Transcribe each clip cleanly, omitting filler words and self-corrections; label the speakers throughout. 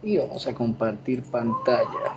Speaker 1: Y vamos a compartir pantalla.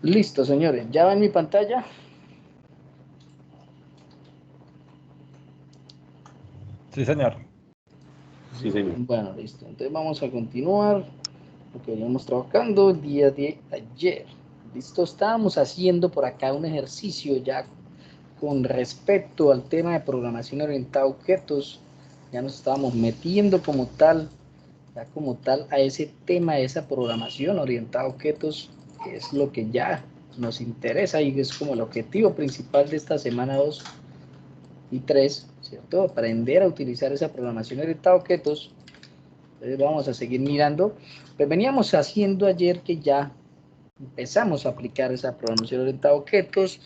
Speaker 1: Listo, señores. ¿Ya ven mi pantalla?
Speaker 2: Sí, señor.
Speaker 3: Sí, señor.
Speaker 1: Bueno, listo. Entonces vamos a continuar lo que veníamos trabajando el día de ayer. Listo, estábamos haciendo por acá un ejercicio ya con respecto al tema de programación orientada a objetos. Ya nos estábamos metiendo como tal, ya como tal a ese tema de esa programación orientada a objetos, que es lo que ya nos interesa y es como el objetivo principal de esta semana 2 y 3, ¿cierto? Aprender a utilizar esa programación orientada a objetos. Entonces vamos a seguir mirando. Pues veníamos haciendo ayer que ya empezamos a aplicar esa programación orientada a objetos,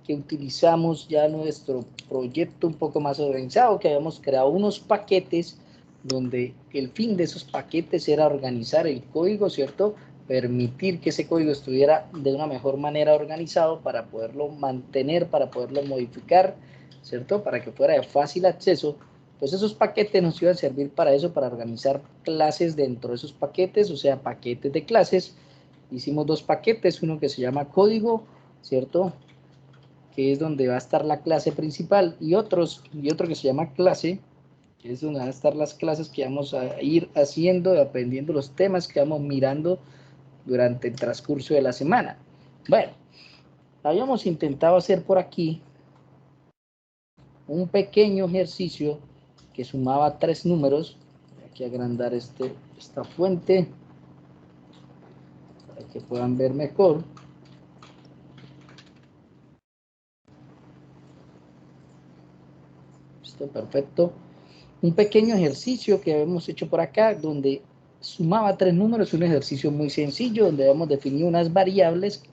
Speaker 1: que utilizamos ya nuestro proyecto un poco más organizado, que habíamos creado unos paquetes donde el fin de esos paquetes era organizar el código, ¿cierto? Permitir que ese código estuviera de una mejor manera organizado para poderlo mantener, para poderlo modificar, ¿cierto? Para que fuera de fácil acceso. Pues esos paquetes nos iban a servir para eso, para organizar clases dentro de esos paquetes, o sea, paquetes de clases. Hicimos dos paquetes, uno que se llama código, ¿cierto? Que es donde va a estar la clase principal, y otro que se llama clase, que es donde van a estar las clases que vamos a ir haciendo, dependiendo los temas que vamos mirando durante el transcurso de la semana. Bueno, habíamos intentado hacer por aquí un pequeño ejercicio que sumaba 3 números. Voy aquí a agrandar esta fuente para que puedan ver mejor. Listo, perfecto. Un pequeño ejercicio que hemos hecho por acá, donde sumaba 3 números, un ejercicio muy sencillo, donde hemos definido unas variables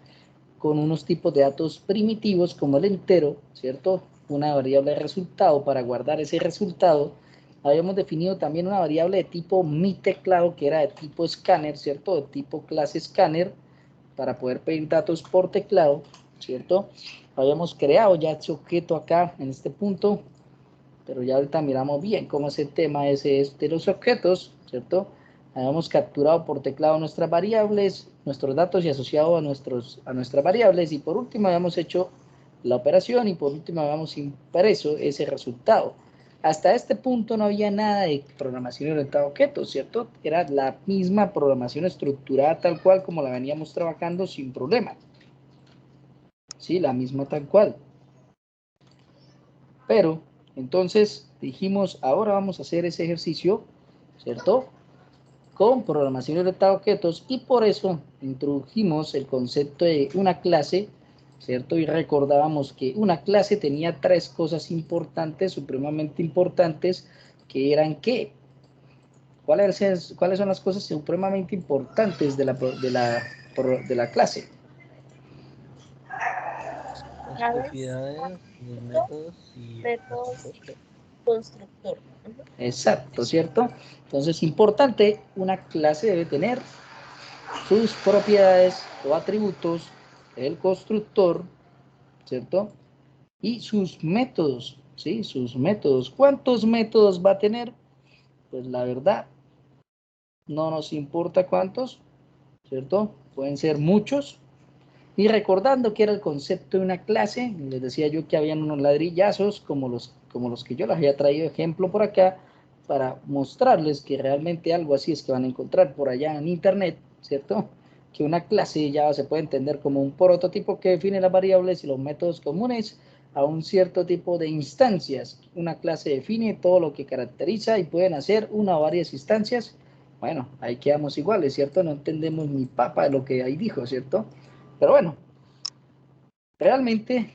Speaker 1: con unos tipos de datos primitivos, como el entero, ¿cierto? Una variable de resultado para guardar ese resultado. Habíamos definido también una variable de tipo mi teclado, que era de tipo escáner, ¿cierto? De tipo clase escáner, para poder pedir datos por teclado, ¿cierto? Habíamos creado ya este objeto acá, en este punto, pero ya ahorita miramos bien cómo es el tema ese de los objetos, ¿cierto? Habíamos capturado por teclado nuestras variables, nuestros datos y asociado a nuestras variables, y por último habíamos hecho la operación, y por último habíamos impreso ese resultado. Hasta este punto no había nada de programación orientada a objetos, ¿cierto? Era la misma programación estructurada tal cual como la veníamos trabajando sin problema. Sí, la misma tal cual. Pero entonces dijimos, ahora vamos a hacer ese ejercicio, ¿cierto? Con programación orientada a objetos, y por eso introdujimos el concepto de una clase, ¿cierto? Y recordábamos que una clase tenía tres cosas importantes, supremamente importantes, que eran ¿qué? ¿Cuáles son las cosas supremamente importantes de la clase?
Speaker 4: Las
Speaker 5: A ver,
Speaker 4: propiedades, los métodos y el
Speaker 5: métodos
Speaker 4: constructor.
Speaker 5: y constructor. Ujú.
Speaker 1: Exacto, ¿cierto? Entonces, importante, una clase debe tener sus propiedades o atributos, el constructor, ¿cierto? Y sus métodos, ¿sí? Sus métodos. ¿Cuántos métodos va a tener? Pues la verdad, no nos importa cuántos, ¿cierto? Pueden ser muchos. Y recordando que era el concepto de una clase, les decía yo que habían unos ladrillazos como los que yo les había traído ejemplo por acá, para mostrarles que realmente algo así es que van a encontrar por allá en internet, ¿cierto? Que una clase ya se puede entender como un prototipo que define las variables y los métodos comunes a un cierto tipo de instancias. Una clase define todo lo que caracteriza y pueden hacer una o varias instancias. Bueno, ahí quedamos iguales, ¿cierto? No entendemos ni papa de lo que ahí dijo, ¿cierto? Pero bueno, realmente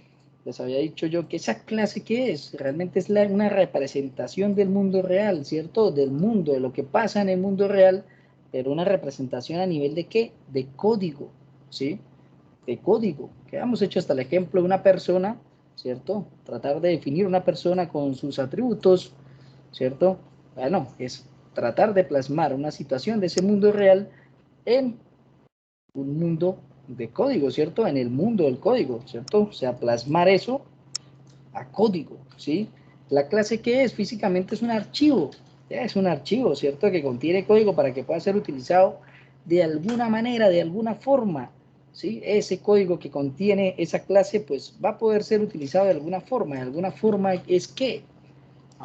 Speaker 1: les había dicho yo que esa clase que es, realmente es una representación del mundo real, ¿cierto? Del mundo, de lo que pasa en el mundo real, pero una representación a nivel de ¿qué? De código, ¿sí? De código, que hemos hecho hasta el ejemplo de una persona, ¿cierto? Tratar de definir una persona con sus atributos, ¿cierto? Bueno, es tratar de plasmar una situación de ese mundo real en un mundo de código, ¿cierto? En el mundo del código, ¿cierto? O sea, plasmar eso a código, ¿sí? La clase que es físicamente es un archivo, ¿ya? Es un archivo, ¿cierto? Que contiene código para que pueda ser utilizado de alguna manera, de alguna forma, ¿sí? Ese código que contiene esa clase, pues va a poder ser utilizado de alguna forma. De alguna forma es que,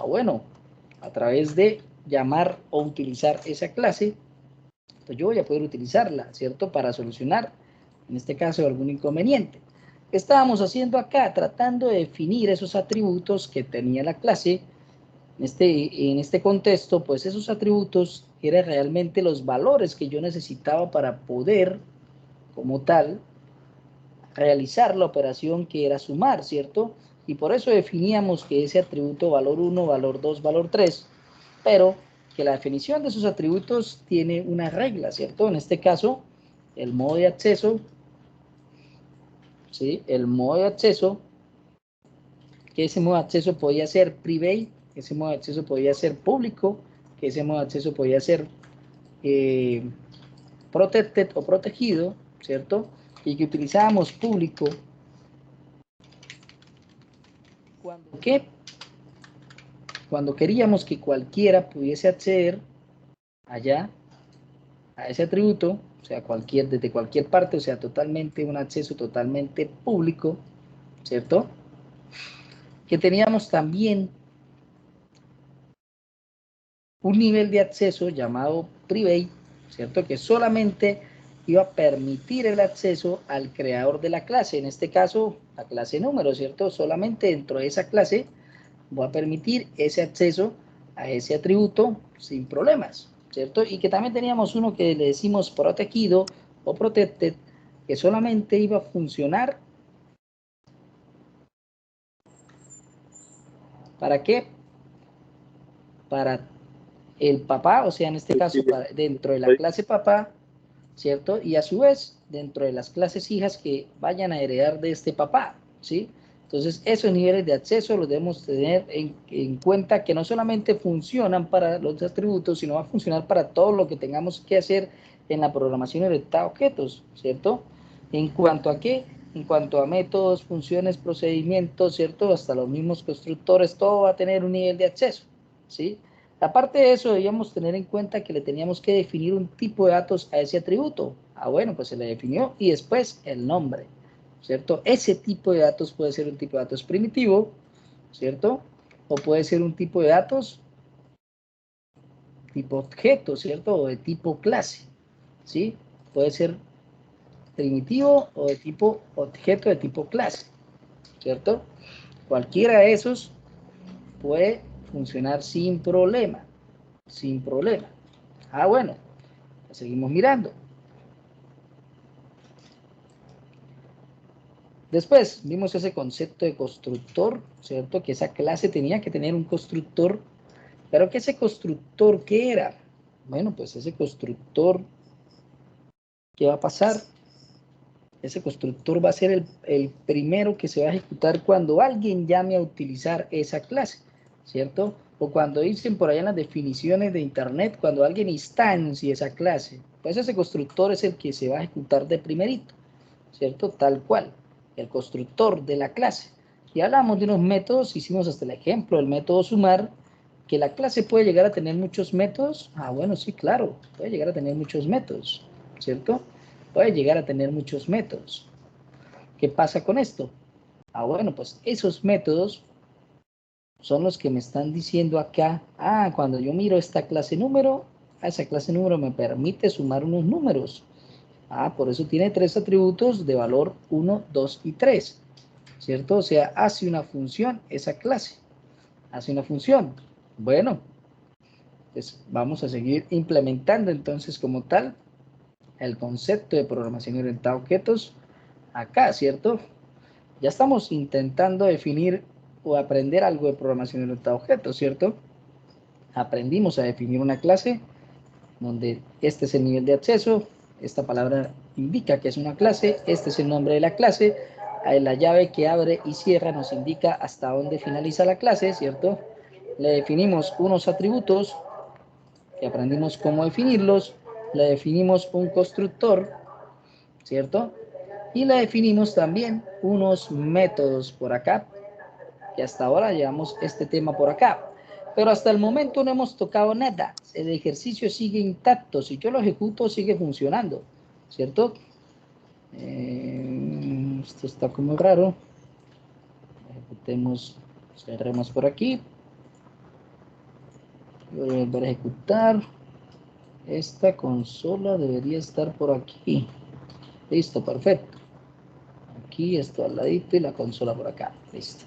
Speaker 1: bueno, a través de llamar o utilizar esa clase, pues yo voy a poder utilizarla, ¿cierto? Para solucionar, en este caso, algún inconveniente. ¿Qué estábamos haciendo acá? Tratando de definir esos atributos que tenía la clase. En este contexto, pues esos atributos eran realmente los valores que yo necesitaba para poder, como tal, realizar la operación que era sumar, ¿cierto? Y por eso definíamos que ese atributo valor 1, valor 2, valor 3, pero que la definición de esos atributos tiene una regla, ¿cierto? En este caso, el modo de acceso, ¿sí? El modo de acceso, que ese modo de acceso podía ser private, que ese modo de acceso podía ser público, que ese modo de acceso podía ser eh, protected o protegido, ¿cierto? Y que utilizábamos público cuando queríamos que cualquiera pudiese acceder allá a ese atributo, o sea, desde cualquier parte, o sea, totalmente un acceso totalmente público, ¿cierto? Que teníamos también un nivel de acceso llamado private, ¿cierto? Que solamente iba a permitir el acceso al creador de la clase, en este caso, la clase número, ¿cierto? Solamente dentro de esa clase voy a permitir ese acceso a ese atributo sin problemas, ¿cierto? Y que también teníamos uno que le decimos protegido o protected, que solamente iba a funcionar, ¿para qué? Para el papá, o sea, en este caso, dentro de la clase papá, ¿cierto? Y a su vez, dentro de las clases hijas que vayan a heredar de este papá, ¿sí? Entonces, esos niveles de acceso los debemos tener en cuenta, que no solamente funcionan para los atributos, sino va a funcionar para todo lo que tengamos que hacer en la programación orientada a objetos, ¿cierto? ¿En cuanto a qué? En cuanto a métodos, funciones, procedimientos, ¿cierto? Hasta los mismos constructores, todo va a tener un nivel de acceso, ¿sí? Aparte de eso, debíamos tener en cuenta que le teníamos que definir un tipo de datos a ese atributo. Bueno, pues se le definió y después el nombre, ¿cierto? Ese tipo de datos puede ser un tipo de datos primitivo, ¿cierto? O puede ser un tipo de datos tipo objeto, ¿cierto? O de tipo clase, ¿sí? Puede ser primitivo o de tipo objeto de tipo clase, ¿cierto? Cualquiera de esos puede funcionar sin problema, sin problema. Bueno, seguimos mirando. Después vimos ese concepto de constructor, ¿cierto? Que esa clase tenía que tener un constructor, pero que ese constructor, ¿qué era? Bueno, pues ese constructor, ¿qué va a pasar? Ese constructor va a ser el primero que se va a ejecutar cuando alguien llame a utilizar esa clase, ¿cierto? O cuando dicen por allá en las definiciones de internet, cuando alguien instancie esa clase, pues ese constructor es el que se va a ejecutar de primerito, ¿cierto? Tal cual, el constructor de la clase. Y hablamos de unos métodos, hicimos hasta el ejemplo, el método sumar, que la clase puede llegar a tener muchos métodos. Ah, bueno, sí, claro, puede llegar a tener muchos métodos, ¿cierto? Puede llegar a tener muchos métodos. ¿Qué pasa con esto? Ah, bueno, pues esos métodos son los que me están diciendo acá, cuando yo miro esta clase número, a esa clase número me permite sumar unos números. Por eso tiene 3 atributos de valor 1, 2 y 3, ¿cierto? O sea, hace una función esa clase, hace una función. Bueno, pues vamos a seguir implementando entonces como tal el concepto de programación orientada a objetos acá, ¿cierto? Ya estamos intentando definir o aprender algo de programación orientada a objetos, ¿cierto? Aprendimos a definir una clase donde este es el nivel de acceso, esta palabra indica que es una clase, este es el nombre de la clase, la llave que abre y cierra nos indica hasta dónde finaliza la clase, ¿cierto? Le definimos unos atributos, que aprendimos cómo definirlos, le definimos un constructor, ¿cierto? Y le definimos también unos métodos por acá, que hasta ahora llevamos este tema por acá. Pero hasta el momento no hemos tocado nada. El ejercicio sigue intacto. Si yo lo ejecuto, sigue funcionando, ¿cierto? Esto está como raro. Ejecutemos, cerremos por aquí. Voy a volver a ejecutar. Esta consola debería estar por aquí. Listo, perfecto. Aquí esto al ladito y la consola por acá. Listo.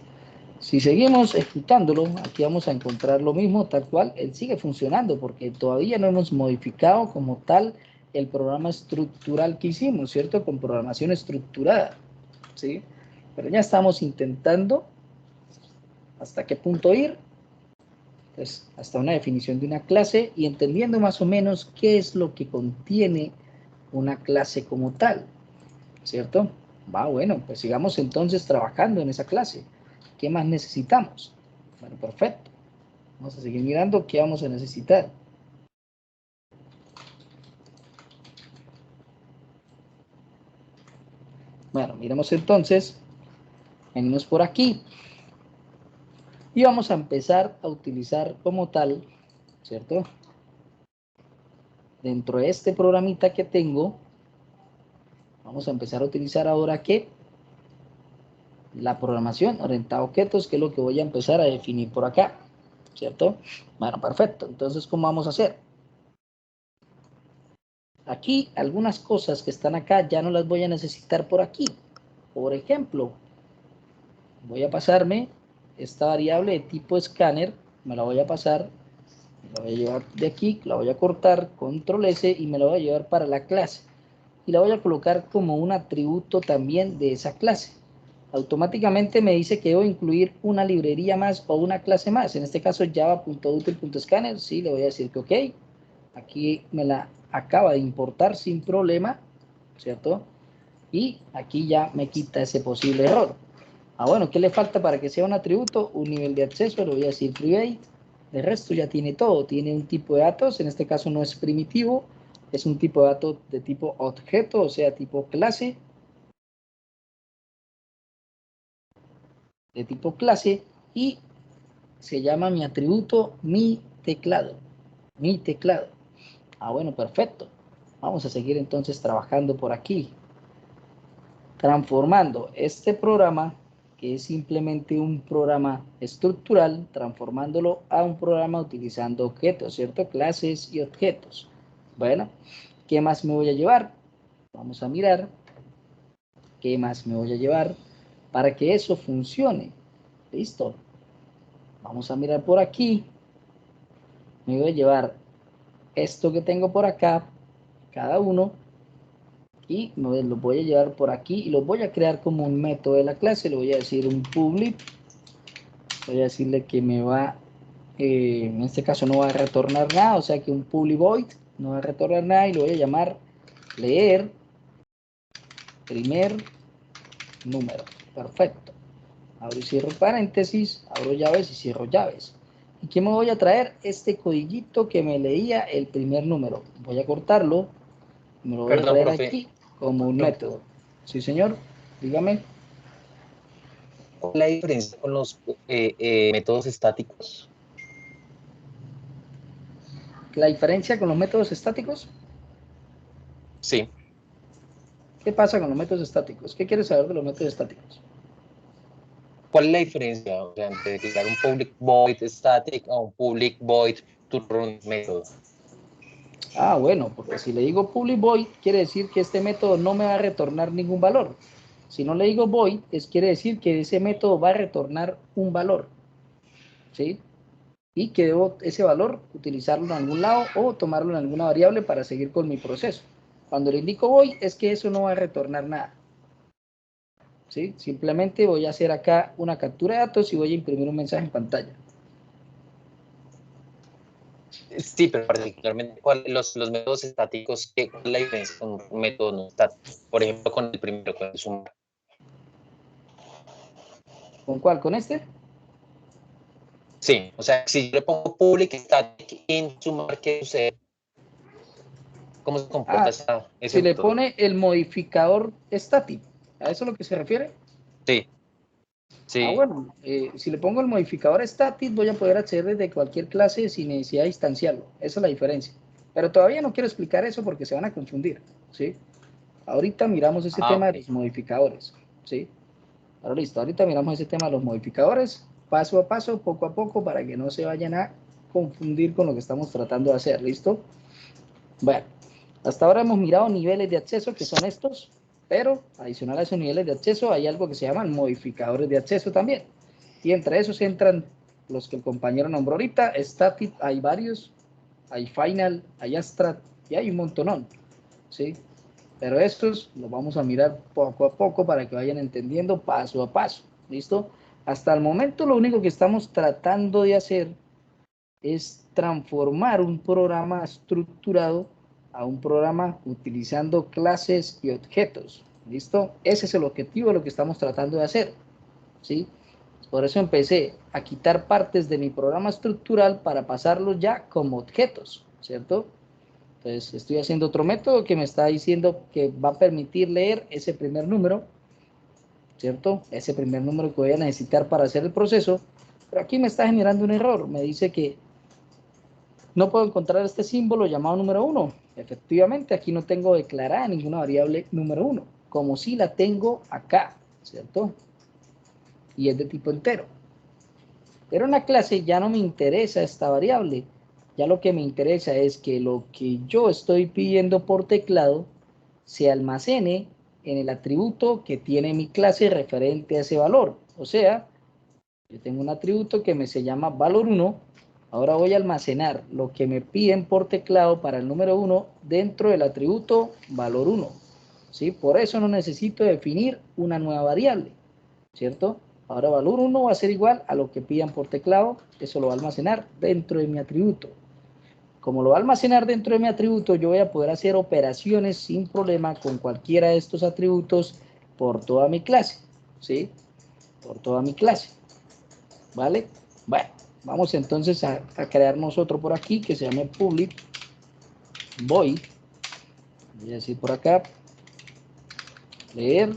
Speaker 1: Si seguimos ejecutándolo, aquí vamos a encontrar lo mismo, tal cual, él sigue funcionando, porque todavía no hemos modificado como tal el programa estructural que hicimos, ¿cierto? Con programación estructurada, ¿sí? Pero ya estamos intentando hasta qué punto ir, pues hasta una definición de una clase y entendiendo más o menos qué es lo que contiene una clase como tal, ¿cierto? Bueno, pues sigamos entonces trabajando en esa clase. ¿Qué más necesitamos? Bueno, perfecto. Vamos a seguir mirando qué vamos a necesitar. Bueno, miremos entonces. Venimos por aquí. Y vamos a empezar a utilizar como tal, ¿cierto? Dentro de este programita que tengo, vamos a empezar a utilizar ahora ¿qué? La programación orientada a objetos, que es lo que voy a empezar a definir por acá, ¿cierto? Bueno, perfecto. Entonces, ¿cómo vamos a hacer? Aquí, algunas cosas que están acá ya no las voy a necesitar por aquí. Por ejemplo, voy a pasarme esta variable de tipo escáner, me la voy a pasar, me la voy a llevar de aquí, la voy a cortar, control S y me la voy a llevar para la clase. Y la voy a colocar como un atributo también de esa clase. Automáticamente me dice que debo incluir una librería más o una clase más. En este caso java.util.scanner. Sí, le voy a decir que ok. Aquí me la acaba de importar sin problema, ¿cierto? Y aquí ya me quita ese posible error. Bueno, ¿qué le falta para que sea un atributo? Un nivel de acceso, le voy a decir private. El resto ya tiene todo. Tiene un tipo de datos, en este caso no es primitivo, es un tipo de datos de tipo objeto, o sea, tipo clase. De tipo clase y se llama mi atributo mi teclado. Mi teclado. Bueno, perfecto. Vamos a seguir entonces trabajando por aquí. Transformando este programa, que es simplemente un programa estructural, transformándolo a un programa utilizando objetos, ¿cierto? Clases y objetos. Bueno, ¿qué más me voy a llevar? Vamos a mirar qué más me voy a llevar para que eso funcione. Listo. Vamos a mirar por aquí. Me voy a llevar esto que tengo por acá, cada uno, y los voy a llevar por aquí y los voy a crear como un método de la clase. Le voy a decir un public, voy a decirle que me va, en este caso no va a retornar nada, o sea que un public void no va a retornar nada, y lo voy a llamar leer primer número. Perfecto. Abro y cierro paréntesis, abro llaves y cierro llaves. ¿Y qué me voy a traer? Este codiguito que me leía el primer número. Voy a cortarlo, me lo voy a
Speaker 6: Perdón,
Speaker 1: traer
Speaker 6: profe.
Speaker 1: aquí como un método. Sí, señor, dígame.
Speaker 6: ¿Cuál es la diferencia con los métodos estáticos?
Speaker 1: La diferencia con los métodos estáticos.
Speaker 6: Sí.
Speaker 1: ¿Qué pasa con los métodos estáticos? ¿Qué quieres saber de los métodos estáticos?
Speaker 6: ¿Cuál es la diferencia, o sea, entre declarar un public void static a un public void to run método?
Speaker 1: Ah, bueno, porque si le digo public void, quiere decir que este método no me va a retornar ningún valor. Si no le digo void, quiere decir que ese método va a retornar un valor, ¿sí? Y que debo ese valor utilizarlo en algún lado o tomarlo en alguna variable para seguir con mi proceso. Cuando le indico void, es que eso no va a retornar nada, ¿sí? Simplemente voy a hacer acá una captura de datos y voy a imprimir un mensaje en pantalla.
Speaker 6: Sí, pero particularmente los métodos estáticos, ¿cuál es la diferencia con un método no estático? Por ejemplo, con el primero, con el sumar.
Speaker 1: ¿Con cuál? ¿Con este?
Speaker 6: Sí, o sea, si yo le pongo public static in sumar, ¿qué sucede? ¿Cómo se comporta
Speaker 1: Ah,
Speaker 6: ese
Speaker 1: si le
Speaker 6: método?
Speaker 1: pone el modificador static, ¿a eso es lo que se refiere?
Speaker 6: Sí,
Speaker 1: Ah,
Speaker 6: sí.
Speaker 1: bueno, si le pongo el modificador static, voy a poder acceder desde cualquier clase sin necesidad de instanciarlo. Esa es la diferencia. Pero todavía no quiero explicar eso porque se van a confundir, ¿sí? Ahorita miramos ese
Speaker 6: Ah,
Speaker 1: tema de
Speaker 6: ok.
Speaker 1: los modificadores, ¿sí? Ahora listo, ahorita miramos ese tema de los modificadores, paso a paso, poco a poco, para que no se vayan a confundir con lo que estamos tratando de hacer, ¿listo? Bueno, hasta ahora hemos mirado niveles de acceso, que son estos, pero adicional a esos niveles de acceso hay algo que se llaman modificadores de acceso también. Y entre esos entran los que el compañero nombró ahorita, static, hay varios, hay final, hay abstract y hay un montonón, ¿sí? Pero estos los vamos a mirar poco a poco para que vayan entendiendo paso a paso, ¿listo? Hasta el momento lo único que estamos tratando de hacer es transformar un programa estructurado a un programa utilizando clases y objetos, ¿listo? Ese es el objetivo de lo que estamos tratando de hacer, ¿sí? Por eso empecé a quitar partes de mi programa estructural para pasarlos ya como objetos, ¿cierto? Entonces estoy haciendo otro método que me está diciendo que va a permitir leer ese primer número, ¿cierto? Ese primer número que voy a necesitar para hacer el proceso, pero aquí me está generando un error, me dice que no puedo encontrar este símbolo llamado número 1. Efectivamente, aquí no tengo declarada ninguna variable número 1, como si la tengo acá, ¿cierto? Y es de tipo entero. Pero en la clase ya no me interesa esta variable. Ya lo que me interesa es que lo que yo estoy pidiendo por teclado se almacene en el atributo que tiene mi clase referente a ese valor. O sea, yo tengo un atributo que se llama valor 1. Ahora voy a almacenar lo que me piden por teclado para el número 1 dentro del atributo valor 1. ¿Sí? Por eso no necesito definir una nueva variable, ¿cierto? Ahora valor 1 va a ser igual a lo que pidan por teclado, eso lo va a almacenar dentro de mi atributo. Como lo va a almacenar dentro de mi atributo, yo voy a poder hacer operaciones sin problema con cualquiera de estos atributos por toda mi clase, ¿sí? Por toda mi clase, ¿vale? Bueno, vamos entonces a crearnos otro por aquí que se llame public void, voy a decir por acá, leer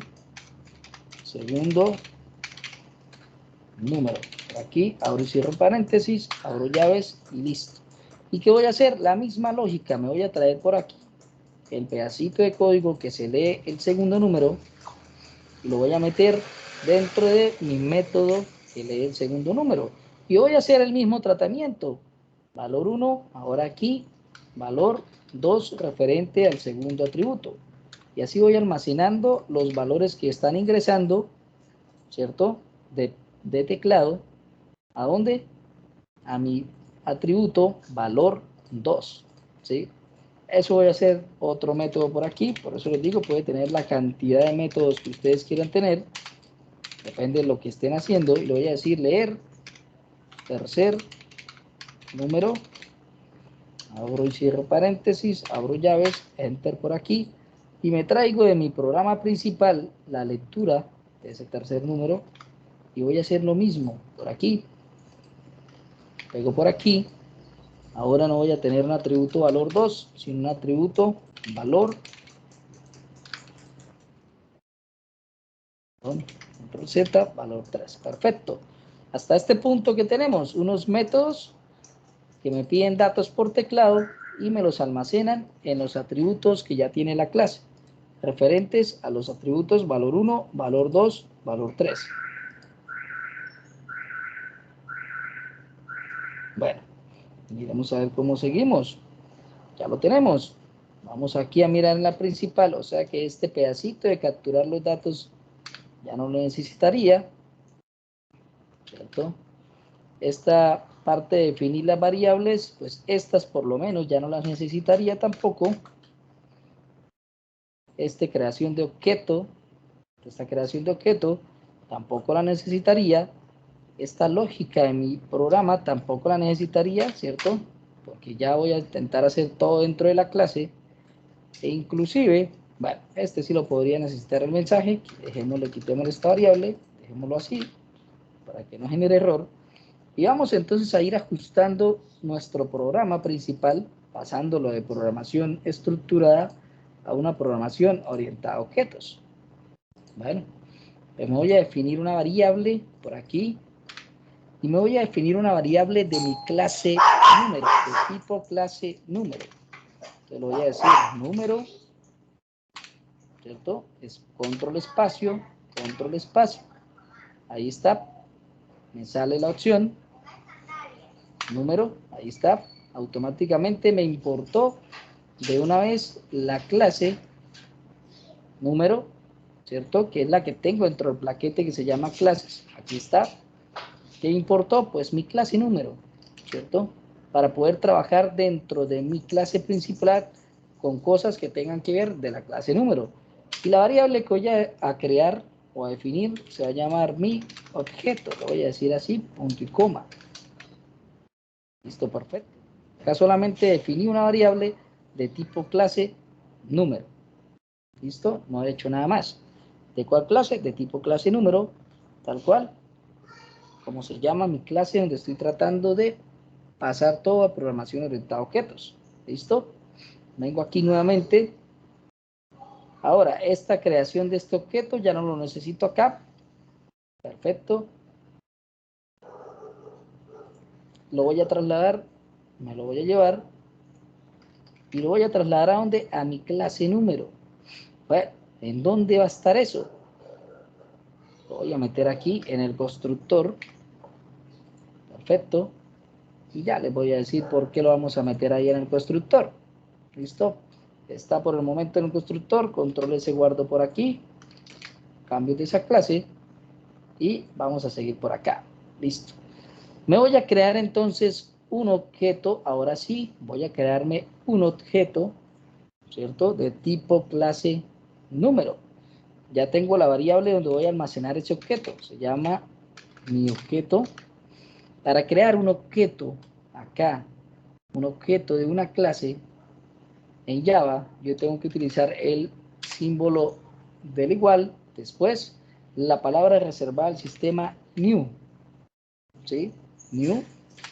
Speaker 1: segundo número. Por aquí abro y cierro paréntesis, abro llaves y listo. ¿Y qué voy a hacer? La misma lógica, me voy a traer por aquí el pedacito de código que se lee el segundo número y lo voy a meter dentro de mi método que lee el segundo número. Y voy a hacer el mismo tratamiento. Valor 1, ahora aquí, valor 2 referente al segundo atributo. Y así voy almacenando los valores que están ingresando, ¿cierto? De teclado. ¿A dónde? A mi atributo valor 2, ¿sí? eso voy a hacer otro método por aquí, por eso les digo, puede tener la cantidad de métodos que ustedes quieran tener, depende de lo que estén haciendo, y le voy a decir leer tercer número, abro y cierro paréntesis, abro llaves, enter por aquí, y me traigo de mi programa principal la lectura de ese tercer número, y voy a hacer lo mismo por aquí, pego por aquí. Ahora no voy a tener un atributo valor 2, sino un atributo valor. Control Z, valor 3. Perfecto. Hasta este punto que tenemos unos métodos que me piden datos por teclado y me los almacenan en los atributos que ya tiene la clase, referentes a los atributos valor 1, valor 2, valor 3. Bueno, miremos a ver cómo seguimos. Ya lo tenemos. Vamos aquí a mirar en la principal, o sea que este pedacito de capturar los datos ya no lo necesitaría, ¿cierto? Esta parte de definir las variables, pues estas por lo menos ya no las necesitaría tampoco. Esta creación de objeto tampoco la necesitaría. Esta lógica de mi programa tampoco la necesitaría, ¿cierto? Porque ya voy a intentar hacer todo dentro de la clase. E inclusive, bueno, este sí lo podría necesitar el mensaje. Dejémosle, quitemos esta variable, dejémoslo así, para que no genere error. Y vamos entonces a ir ajustando nuestro programa principal, pasándolo de programación estructurada a una programación orientada a objetos. Bueno, pues me voy a definir una variable por aquí, y me voy a definir una variable de mi clase número, de tipo clase número. Entonces lo voy a decir número, ¿cierto? Es control espacio, ahí está, me sale la opción, número, ahí está, automáticamente me importó de una vez la clase número, ¿cierto? Que es la que tengo dentro del paquete que se llama clases, aquí está. ¿Qué importó? Pues mi clase número, ¿cierto? Para poder trabajar dentro de mi clase principal con cosas que tengan que ver de la clase número. Y la variable que voy a crear o a definir se va a llamar mi objeto. Lo voy a decir así, punto y coma. Listo, perfecto. Acá solamente definí una variable de tipo clase número. ¿Listo? No he hecho nada más. ¿De cuál clase? De tipo clase número, tal cual. Como se llama mi clase donde estoy tratando de pasar todo a programación orientada a objetos. ¿Listo? Vengo aquí nuevamente. Ahora, esta creación de este objeto ya no lo necesito acá. Perfecto. Lo voy a trasladar, me lo voy a llevar y lo voy a trasladar ¿a dónde? A mi clase número. Bueno, ¿en dónde va a estar eso? Lo voy a meter aquí en el constructor. Perfecto. Y ya les voy a decir por qué lo vamos a meter ahí en el constructor. ¿Listo? Está por el momento en el constructor, control S guardo por aquí, cambio de esa clase y vamos a seguir por acá. Listo. Me voy a crear entonces un objeto, ahora sí, voy a crearme un objeto, ¿cierto? De tipo clase número. Ya tengo la variable donde voy a almacenar ese objeto, se llama mi objeto. Para crear un objeto acá, un objeto de una clase, en Java, yo tengo que utilizar el símbolo del igual, después la palabra reservada al sistema new, ¿sí? New,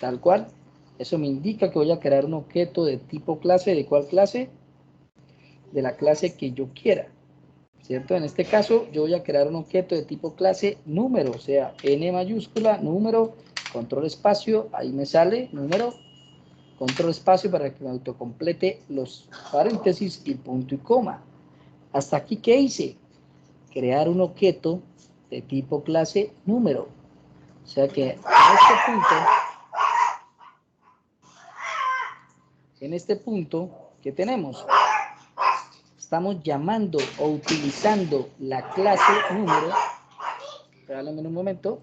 Speaker 1: tal cual. Eso me indica que voy a crear un objeto de tipo clase. ¿De cuál clase? De la clase que yo quiera, ¿cierto? En este caso, yo voy a crear un objeto de tipo clase número, o sea, N mayúscula, número, control espacio, ahí me sale número, control espacio para que me autocomplete los paréntesis y punto y coma. Hasta aquí, ¿qué hice? Crear un objeto de tipo clase número. O sea que en este punto, ¿qué tenemos? Estamos llamando o utilizando la clase número. Regálame un momento.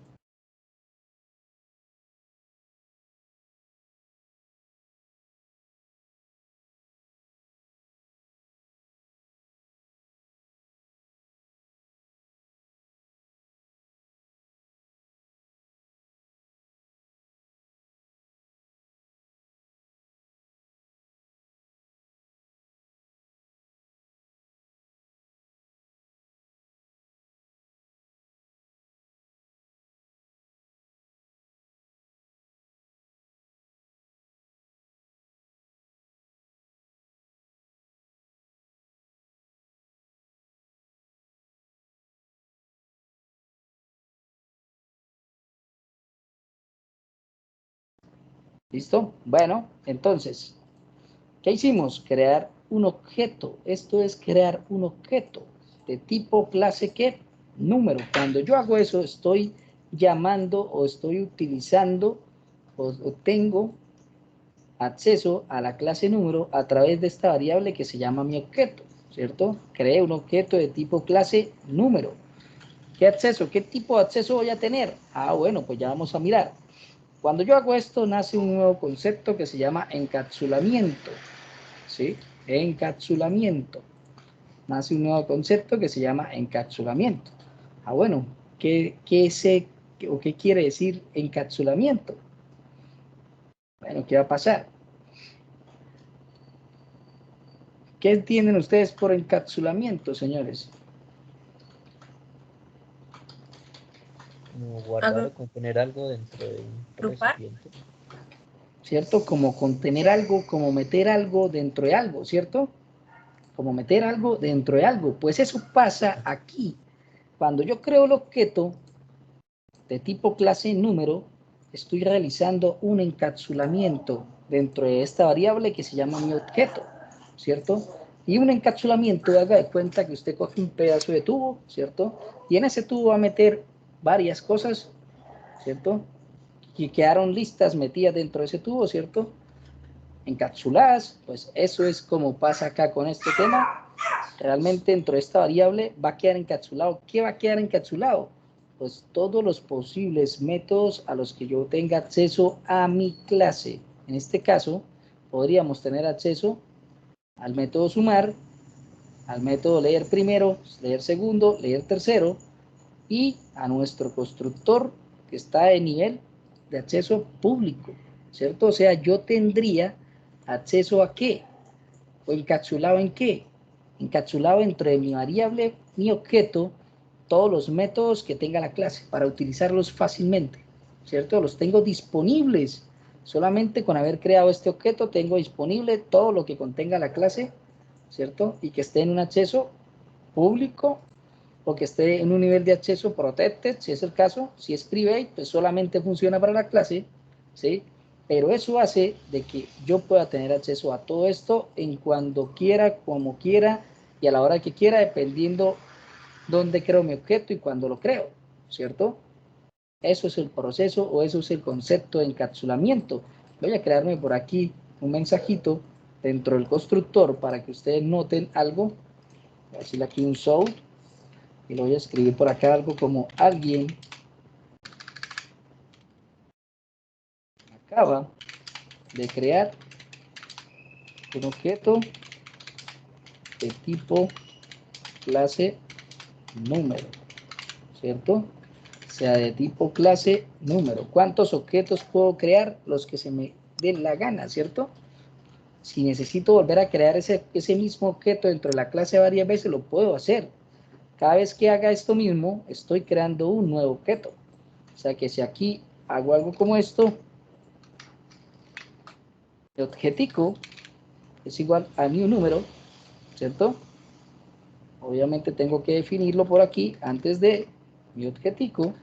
Speaker 1: ¿Listo? Bueno, entonces, ¿qué hicimos? Crear un objeto. Esto es crear un objeto de tipo clase ¿qué? Número. Cuando yo hago eso, estoy llamando o estoy utilizando o tengo acceso a la clase número a través de esta variable que se llama mi objeto, ¿cierto? Creé un objeto de tipo clase número. ¿Qué acceso? ¿Qué tipo de acceso voy a tener? Ah, bueno, pues ya vamos a mirar. Cuando yo hago esto, nace un nuevo concepto que se llama encapsulamiento, ¿sí? Encapsulamiento. Nace un nuevo concepto que se llama encapsulamiento. Ah, bueno, ¿qué quiere decir encapsulamiento? Bueno, ¿qué va a pasar? ¿Qué entienden ustedes por encapsulamiento, señores?
Speaker 4: Como guardar o contener algo dentro de un
Speaker 5: Agrupar.
Speaker 4: recipiente.
Speaker 1: ¿Cierto? Como contener algo, como meter algo dentro de algo, ¿cierto? Como meter algo dentro de algo. Pues eso pasa aquí. Cuando yo creo el objeto de tipo clase número, estoy realizando un encapsulamiento dentro de esta variable que se llama mi objeto, ¿cierto? Y un encapsulamiento, haga de cuenta que usted coge un pedazo de tubo, ¿cierto? Y en ese tubo va a meter varias cosas, ¿cierto? Que quedaron listas metidas dentro de ese tubo, ¿cierto? Encapsuladas, pues eso es como pasa acá con este tema. Realmente dentro de esta variable va a quedar encapsulado. ¿Qué va a quedar encapsulado? Pues todos los posibles métodos a los que yo tenga acceso a mi clase. En este caso, podríamos tener acceso al método sumar, al método leer primero, leer segundo, leer tercero, y a nuestro constructor que está de nivel de acceso público, ¿cierto? O sea, yo tendría acceso a qué, o encapsulado en qué, encapsulado entre mi variable, mi objeto, todos los métodos que tenga la clase para utilizarlos fácilmente, ¿cierto? Los tengo disponibles. Solamente con haber creado este objeto tengo disponible todo lo que contenga la clase, ¿cierto? Y que esté en un acceso público o que esté en un nivel de acceso protected, si es el caso. Si es private, pues solamente funciona para la clase, ¿sí? Pero eso hace de que yo pueda tener acceso a todo esto en cuando quiera, como quiera y a la hora que quiera, dependiendo dónde creo mi objeto y cuándo lo creo, ¿cierto? Eso es el proceso o eso es el concepto de encapsulamiento. Voy a crearme por aquí un mensajito dentro del constructor para que ustedes noten algo. Voy a decirle aquí un show y lo voy a escribir por acá algo como alguien acaba de crear un objeto de tipo clase número, ¿cierto? Sea de tipo clase número. ¿Cuántos objetos puedo crear? Los que se me den la gana, ¿cierto? Si necesito volver a crear ese mismo objeto dentro de la clase varias veces, lo puedo hacer. Cada vez que haga esto mismo, estoy creando un nuevo objeto. O sea que si aquí hago algo como esto, el objetico es igual a new número, ¿cierto? Obviamente tengo que definirlo por aquí antes de mi objetico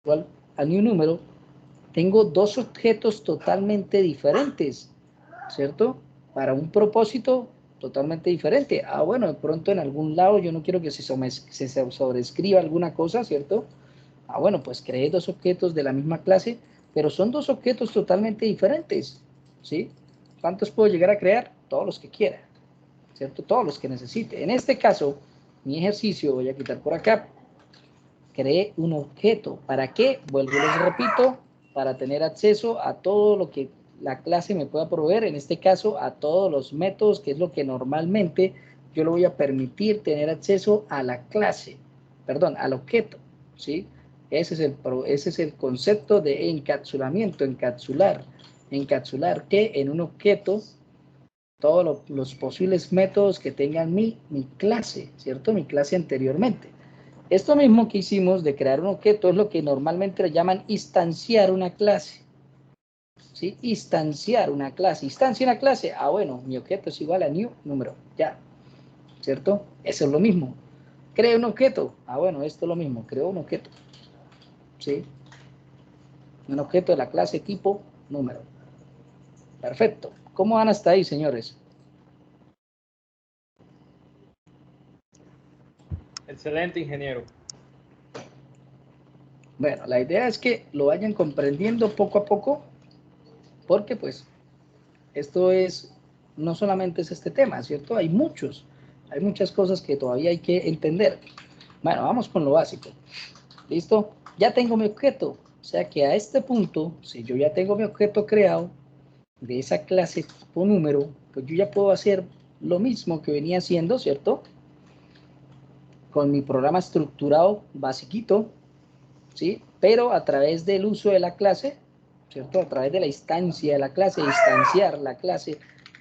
Speaker 1: igual a new número. Tengo dos objetos totalmente diferentes, ¿cierto? Para un propósito totalmente diferente. Ah, bueno, de pronto en algún lado yo no quiero que se sobrescriba alguna cosa, ¿cierto? Ah, bueno, pues creé dos objetos de la misma clase, pero son dos objetos totalmente diferentes, ¿sí? ¿Cuántos puedo llegar a crear? Todos los que quiera, ¿cierto? Todos los que necesite. En este caso, mi ejercicio, voy a quitar por acá, creé un objeto. ¿Para qué? Vuelvo y les repito, para tener acceso a todo lo que la clase me pueda proveer, en este caso a todos los métodos, que es lo que normalmente yo le voy a permitir tener acceso a la clase, perdón, al objeto, ¿sí? Ese es el concepto de encapsulamiento, encapsular. Encapsular que en un objeto todos los posibles métodos que tengan mi clase, ¿cierto? Mi clase anteriormente. Esto mismo que hicimos de crear un objeto es lo que normalmente le llaman instanciar una clase, ¿sí? Instanciar una clase. Instancia una clase. Ah, bueno, mi objeto es igual a new número. Ya, ¿cierto? Eso es lo mismo. Creo un objeto. Ah, bueno, esto es lo mismo. Creo un objeto, ¿sí? Un objeto de la clase tipo número. Perfecto. ¿Cómo van hasta ahí, señores?
Speaker 7: Excelente, ingeniero.
Speaker 1: Bueno, la idea es que lo vayan comprendiendo poco a poco, porque pues esto es, no solamente es este tema, ¿cierto? Hay muchas cosas que todavía hay que entender. Bueno, vamos con lo básico. ¿Listo? Ya tengo mi objeto. O sea que a este punto, si yo ya tengo mi objeto creado de esa clase tipo número, pues yo ya puedo hacer lo mismo que venía haciendo, ¿cierto? Con mi programa estructurado basiquito, ¿sí? Pero a través del uso de la clase, ¿cierto? A través de la instancia de la clase, instanciar la clase,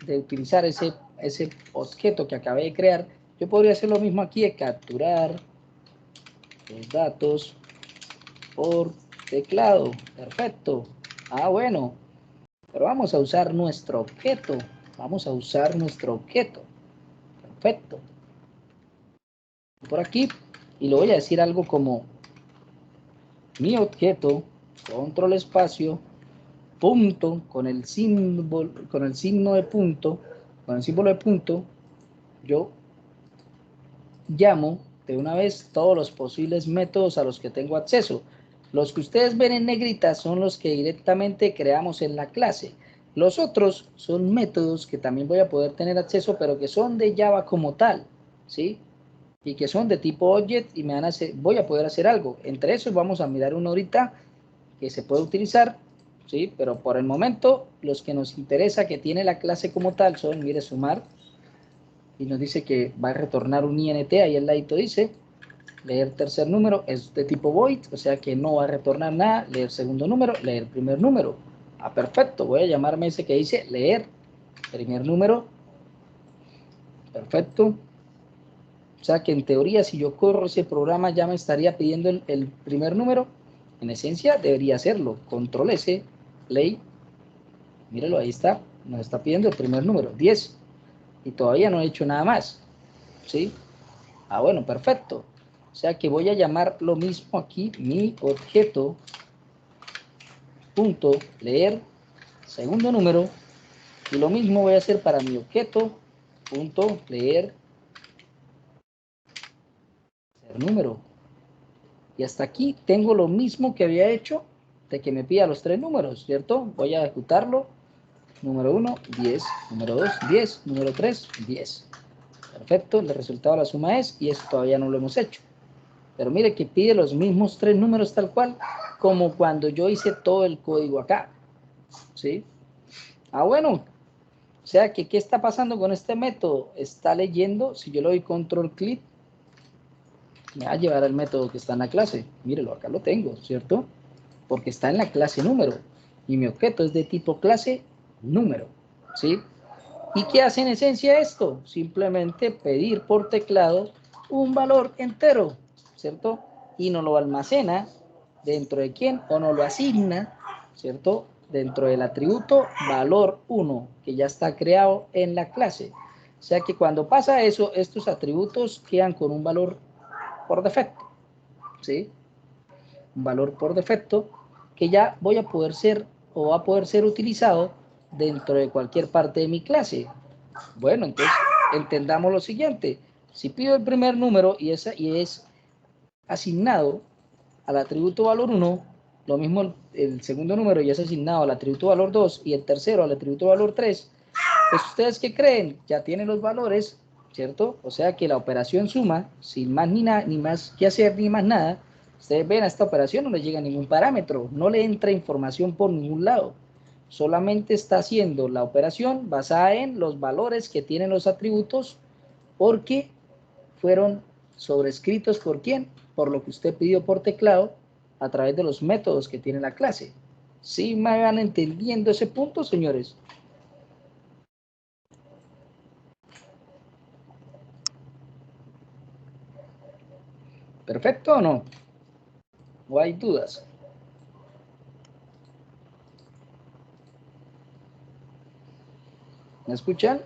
Speaker 1: de utilizar ese objeto que acabé de crear, yo podría hacer lo mismo aquí de capturar los datos por teclado. Perfecto. Ah, bueno. Pero vamos a usar nuestro objeto. Vamos a usar nuestro objeto. Perfecto. Por aquí. Y le voy a decir algo como mi objeto, control espacio, punto, con el símbolo de punto, con el símbolo de punto, yo llamo de una vez todos los posibles métodos a los que tengo acceso. Los que ustedes ven en negrita son los que directamente creamos en la clase. Los otros son métodos que también voy a poder tener acceso, pero que son de Java como tal, ¿sí? Y que son de tipo object y voy a poder hacer algo. Entre esos vamos a mirar uno ahorita que se puede utilizar, ¿sí? Pero por el momento los que nos interesa que tiene la clase como tal son, mire, sumar, y nos dice que va a retornar un int, ahí el ladito dice, leer tercer número es de tipo void, o sea que no va a retornar nada, leer segundo número, leer primer número. Ah, perfecto, voy a llamarme ese que dice leer primer número, perfecto. O sea que en teoría si yo corro ese programa ya me estaría pidiendo el primer número, en esencia debería hacerlo, control S, play, míralo, ahí está, nos está pidiendo el primer número, 10, y todavía no he hecho nada más, ¿sí? Ah, bueno, perfecto. O sea que voy a llamar lo mismo aquí, mi objeto, punto, leer, segundo número, y lo mismo voy a hacer para mi objeto, punto, leer, tercer número. Y hasta aquí tengo lo mismo que había hecho de que me pida los tres números, ¿cierto? Voy a ejecutarlo. Número 1, 10. Número 2, 10. Número 3, 10. Perfecto, el resultado de la suma es, y eso todavía no lo hemos hecho. Pero mire que pide los mismos tres números tal cual, como cuando yo hice todo el código acá. ¿Sí? Ah, bueno. O sea que, ¿qué está pasando con este método? Está leyendo, si yo le doy control clic, me va a llevar al método que está en la clase. Mírelo, acá lo tengo, ¿cierto? Porque está en la clase número. Y mi objeto es de tipo clase número. ¿Sí? ¿Y qué hace en esencia esto? Simplemente pedir por teclado un valor entero, ¿cierto? Y nos lo almacena dentro de quién, o nos lo asigna, ¿cierto? Dentro del atributo valor 1, que ya está creado en la clase. O sea que cuando pasa eso, estos atributos quedan con un valor por defecto, ¿sí? Un valor por defecto que ya voy a poder ser o va a poder ser utilizado dentro de cualquier parte de mi clase. Bueno, entonces entendamos lo siguiente. Si pido el primer número y es asignado al atributo valor 1, lo mismo el segundo número y es asignado al atributo valor 2 y el tercero al atributo valor 3, pues ustedes ¿qué creen? Ya tienen los valores, ¿cierto? O sea que la operación suma, sin más ni más que hacer ni más nada, ustedes ven a esta operación no le llega ningún parámetro, no le entra información por ningún lado. Solamente está haciendo la operación basada en los valores que tienen los atributos porque fueron sobrescritos por quién, por lo que usted pidió por teclado a través de los métodos que tiene la clase. ¿Sí me van entendiendo ese punto, señores? ¿Perfecto o no? ¿O hay dudas? ¿Me escuchan?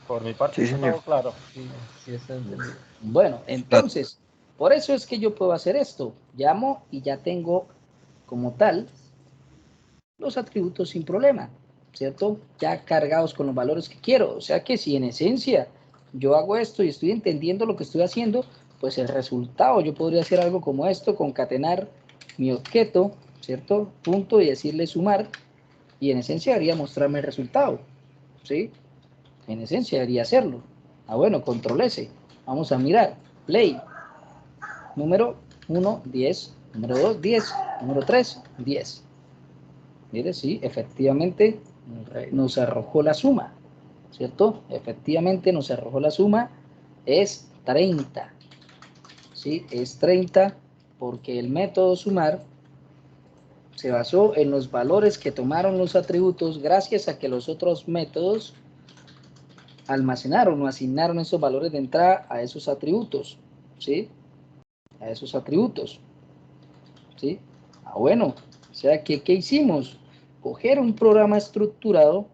Speaker 2: Por mi parte
Speaker 3: Sí,
Speaker 2: está
Speaker 3: señor.
Speaker 2: todo claro.
Speaker 4: Sí, sí está entendido.
Speaker 1: Bueno, entonces, por eso es que yo puedo hacer esto. Llamo y ya tengo como tal los atributos sin problema, ¿cierto? Ya cargados con los valores que quiero. O sea que si en esencia yo hago esto y estoy entendiendo lo que estoy haciendo, pues el resultado, yo podría hacer algo como esto, concatenar mi objeto, ¿cierto? Punto y decirle sumar, y en esencia debería mostrarme el resultado, ¿sí? En esencia debería hacerlo. Ah, bueno, control S. Vamos a mirar. Play. Número 1, 10. Número 2, 10. Número 3, 10. Mire, sí, efectivamente nos arrojó la suma, ¿cierto? Efectivamente nos arrojó la suma, es 30, ¿sí? Es 30 porque el método sumar se basó en los valores que tomaron los atributos gracias a que los otros métodos almacenaron o asignaron esos valores de entrada a esos atributos, ¿sí? A esos atributos, ¿sí? Ah, bueno, o sea, ¿qué hicimos? Coger un programa estructurado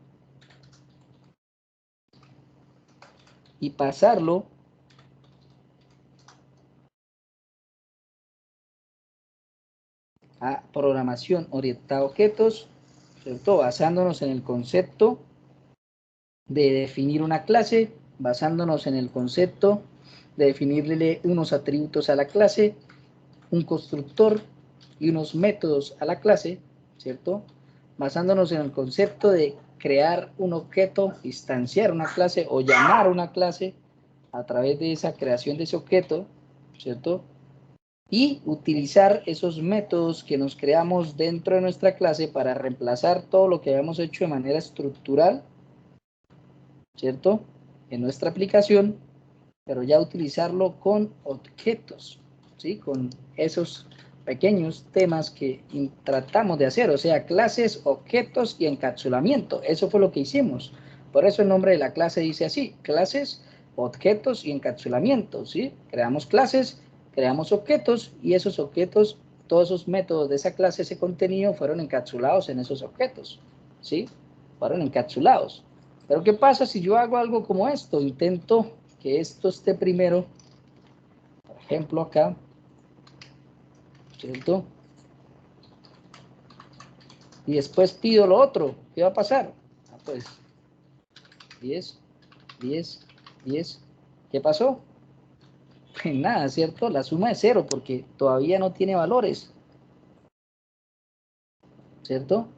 Speaker 1: y pasarlo a programación orientada a objetos, ¿cierto? Basándonos en el concepto de definir una clase, basándonos en el concepto de definirle unos atributos a la clase, un constructor y unos métodos a la clase, ¿cierto? Basándonos en el concepto de crear un objeto, instanciar una clase o llamar una clase a través de esa creación de ese objeto, ¿cierto? Y utilizar esos métodos que nos creamos dentro de nuestra clase para reemplazar todo lo que habíamos hecho de manera estructural, ¿cierto? En nuestra aplicación, pero ya utilizarlo con objetos, ¿sí? Con esos pequeños temas que tratamos de hacer, o sea, clases, objetos y encapsulamiento. Eso fue lo que hicimos. Por eso el nombre de la clase dice así, clases, objetos y encapsulamiento, ¿sí? Creamos clases, creamos objetos y esos objetos, todos esos métodos de esa clase, ese contenido fueron encapsulados en esos objetos, ¿sí? Fueron encapsulados. Pero ¿qué pasa si yo hago algo como esto? Intento que esto esté primero, por ejemplo acá, ¿cierto? Y después pido lo otro, ¿qué va a pasar? Ah, pues 10, 10, 10, ¿qué pasó? Pues nada, ¿cierto? La suma es 0 porque todavía no tiene valores, ¿cierto?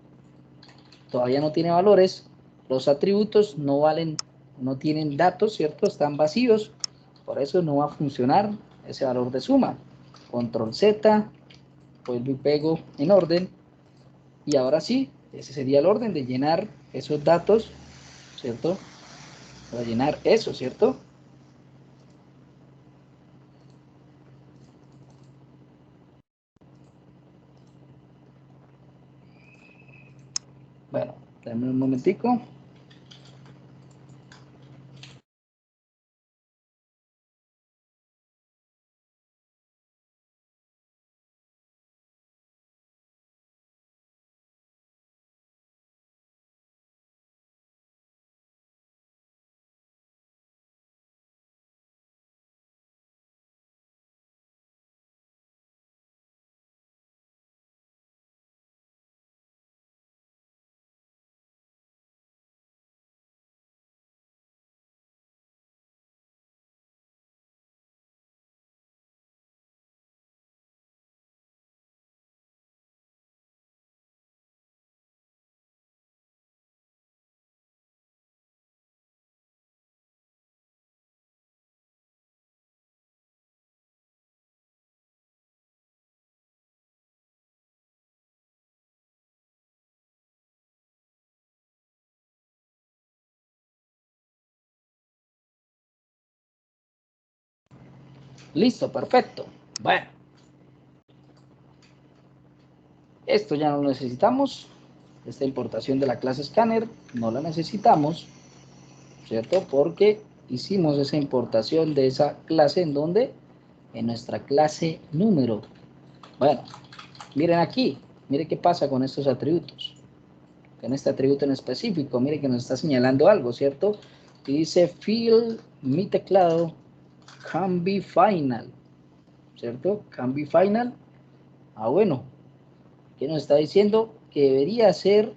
Speaker 1: Todavía no tiene valores, los atributos no valen, no tienen datos, ¿cierto? Están vacíos, por eso no va a funcionar ese valor de suma. Control Z, vuelvo y pego en orden, y ahora sí, ese sería el orden de llenar esos datos, ¿cierto? Para llenar eso, ¿cierto? Bueno, dame un momentico. Listo, perfecto. Bueno, esto ya no lo necesitamos. Esta importación de la clase Scanner no la necesitamos, ¿cierto? Porque hicimos esa importación de esa clase en donde, en nuestra clase número. Bueno, miren aquí, miren qué pasa con estos atributos. Con este atributo en específico, miren que nos está señalando algo, ¿cierto? Y dice fill mi teclado can be final, ¿cierto? Can be final. Ah, bueno, que nos está diciendo que debería ser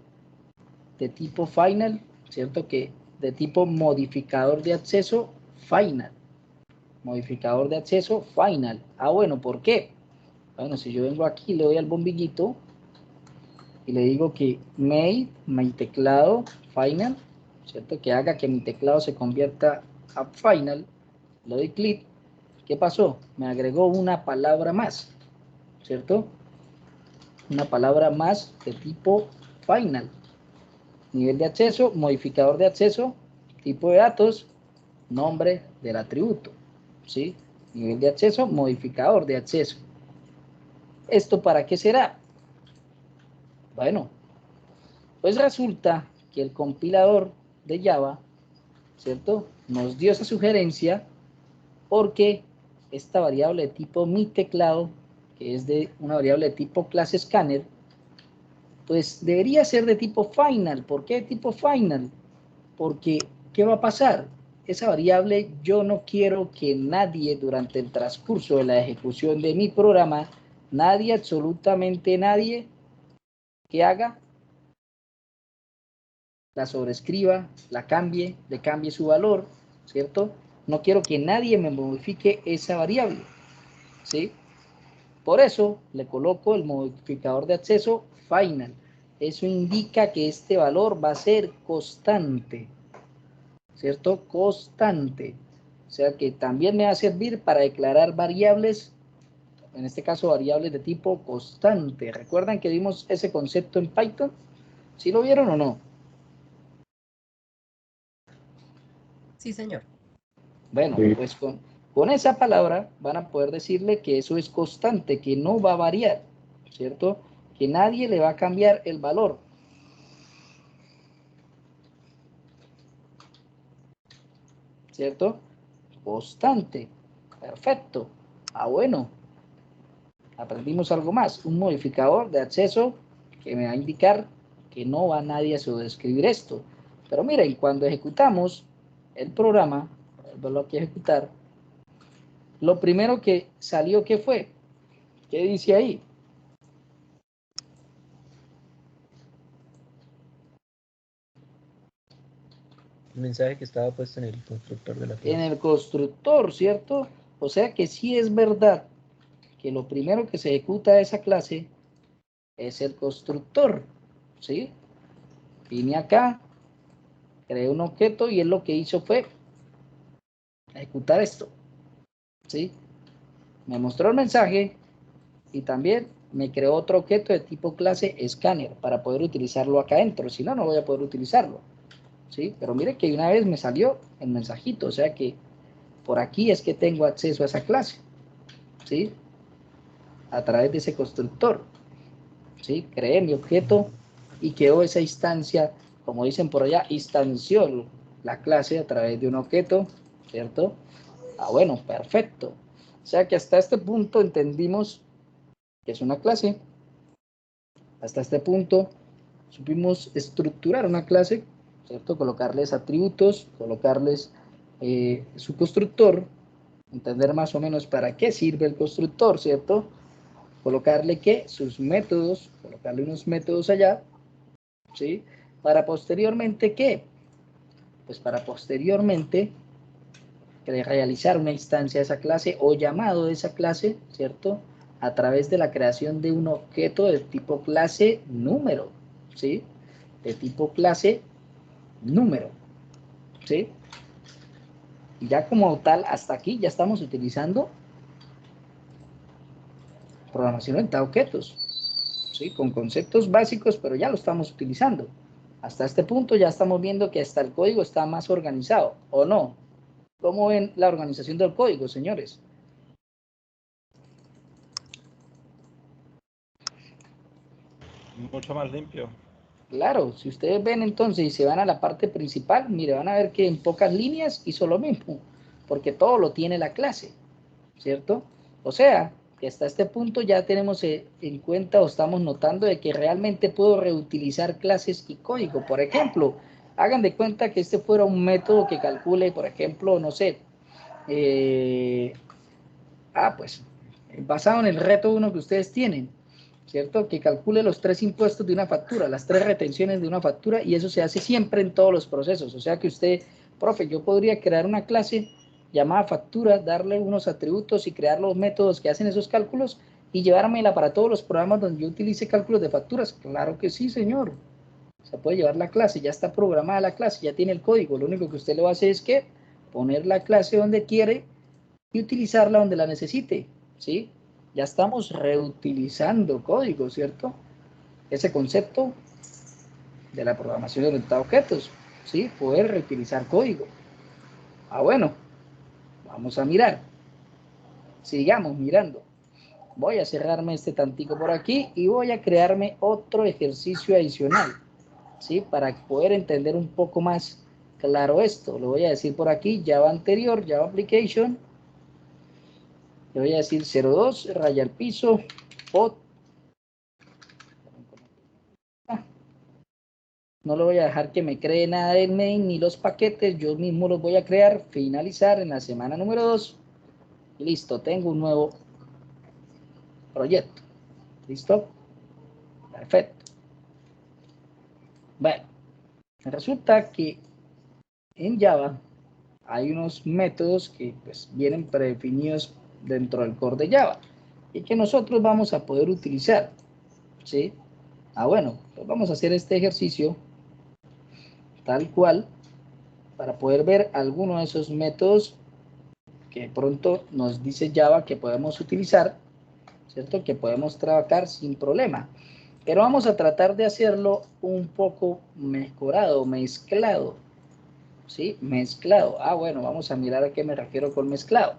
Speaker 1: de tipo final, ¿cierto? Que de tipo modificador de acceso final. Modificador de acceso final. Ah, bueno, ¿por qué? Bueno, si yo vengo aquí, le doy al bombillito y le digo que made mi teclado final, ¿cierto? Que haga que mi teclado se convierta a final, le doy clic. ¿Qué pasó? Me agregó una palabra más, ¿cierto? Una palabra más de tipo final. Nivel de acceso, modificador de acceso, tipo de datos, nombre del atributo, ¿sí? Nivel de acceso, modificador de acceso. ¿Esto para qué será? Bueno, pues resulta que el compilador de Java, ¿cierto? Nos dio esa sugerencia porque esta variable de tipo mi teclado, que es de una variable de tipo clase scanner, pues debería ser de tipo final. ¿Por qué de tipo final? Porque, ¿qué va a pasar? Esa variable yo no quiero que nadie durante el transcurso de la ejecución de mi programa, nadie, absolutamente nadie, que haga, la sobrescriba, la cambie, le cambie su valor, ¿cierto? No quiero que nadie me modifique esa variable, ¿sí? Por eso le coloco el modificador de acceso final. Eso indica que este valor va a ser constante, ¿cierto? Constante. O sea que también me va a servir para declarar variables, en este caso variables de tipo constante. ¿Recuerdan que vimos ese concepto en Python? ¿Sí lo vieron o no?
Speaker 5: Sí, señor.
Speaker 1: Bueno,
Speaker 3: Sí.
Speaker 1: pues con esa palabra van a poder decirle que eso es constante, que no va a variar, ¿cierto? Que nadie le va a cambiar el valor. ¿Cierto? Constante. Perfecto. Ah, bueno. Aprendimos algo más. Un modificador de acceso que me va a indicar que no va nadie a sobreescribir esto. Pero miren, cuando ejecutamos el programa, volverlo aquí a ejecutar, lo primero que salió, ¿qué fue? ¿Qué dice ahí?
Speaker 4: El mensaje que estaba puesto en el constructor de la
Speaker 1: En
Speaker 4: clase.
Speaker 1: el constructor, ¿cierto? O sea que sí es verdad que lo primero que se ejecuta de esa clase es el constructor, ¿sí? Vine acá, creé un objeto y él lo que hizo fue ejecutar esto, ¿sí? Me mostró el mensaje y también me creó otro objeto de tipo clase scanner para poder utilizarlo acá adentro, si no, no voy a poder utilizarlo, ¿sí? Pero mire que una vez me salió el mensajito, o sea que por aquí es que tengo acceso a esa clase, ¿sí? A través de ese constructor, ¿sí? Creé mi objeto y quedó esa instancia, como dicen por allá, instanció la clase a través de un objeto, ¿cierto? Ah, bueno, perfecto. O sea que hasta este punto entendimos que es una clase. Hasta este punto supimos estructurar una clase, ¿cierto? Colocarles atributos, colocarles su constructor, entender más o menos para qué sirve el constructor, ¿cierto? Colocarle que sus métodos, colocarle unos métodos allá, ¿sí? Para posteriormente, ¿qué? Pues para posteriormente realizar una instancia de esa clase o llamado de esa clase, ¿cierto? A través de la creación de un objeto de tipo clase número, ¿sí? De tipo clase número, ¿sí? Y ya como tal, hasta aquí ya estamos utilizando programación orientada a objetos, ¿sí? Con conceptos básicos, pero ya lo estamos utilizando. Hasta este punto ya estamos viendo que hasta el código está más organizado, ¿o no? ¿Cómo ven la organización del código, señores?
Speaker 2: Mucho más limpio.
Speaker 1: Claro, si ustedes ven entonces y se van a la parte principal, mire, van a ver que en pocas líneas hizo lo mismo, porque todo lo tiene la clase, ¿cierto? O sea, que hasta este punto ya tenemos en cuenta o estamos notando de que realmente puedo reutilizar clases y código. Por ejemplo, hagan de cuenta que este fuera un método que calcule, por ejemplo, no sé, pues basado en el reto 1 que ustedes tienen, ¿cierto? Que calcule los 3 impuestos de una factura, las 3 retenciones de una factura, y eso se hace siempre en todos los procesos. O sea que usted, profe, yo podría crear una clase llamada factura, darle unos atributos y crear los métodos que hacen esos cálculos y llevármela para todos los programas donde yo utilice cálculos de facturas. Claro que sí, señor. Se puede llevar la clase, ya está programada la clase, ya tiene el código. Lo único que usted le va a hacer es que poner la clase donde quiere y utilizarla donde la necesite, ¿sí? Ya estamos reutilizando código, ¿cierto? Ese concepto de la programación orientada a objetos, ¿sí? Poder reutilizar código. Bueno, vamos a mirar. Sigamos mirando. Voy a cerrarme este tantico por aquí y voy a crearme otro ejercicio adicional, ¿sí? Para poder entender un poco más claro esto. Lo voy a decir por aquí, Java anterior, Java application. Le voy a decir 02, rayar piso, pod. No le voy a dejar que me cree nada del main ni los paquetes, yo mismo los voy a crear, finalizar en la semana número 2. Y listo, tengo un nuevo proyecto. ¿Listo? Perfecto. Bueno, resulta que en Java hay unos métodos que pues vienen predefinidos dentro del core de Java y que nosotros vamos a poder utilizar, ¿sí? Bueno, pues vamos a hacer este ejercicio tal cual para poder ver alguno de esos métodos que pronto nos dice Java que podemos utilizar, ¿cierto? Que podemos trabajar sin problema. Pero vamos a tratar de hacerlo un poco mejorado, mezclado, ¿sí? Mezclado. Bueno, vamos a mirar a qué me refiero con mezclado.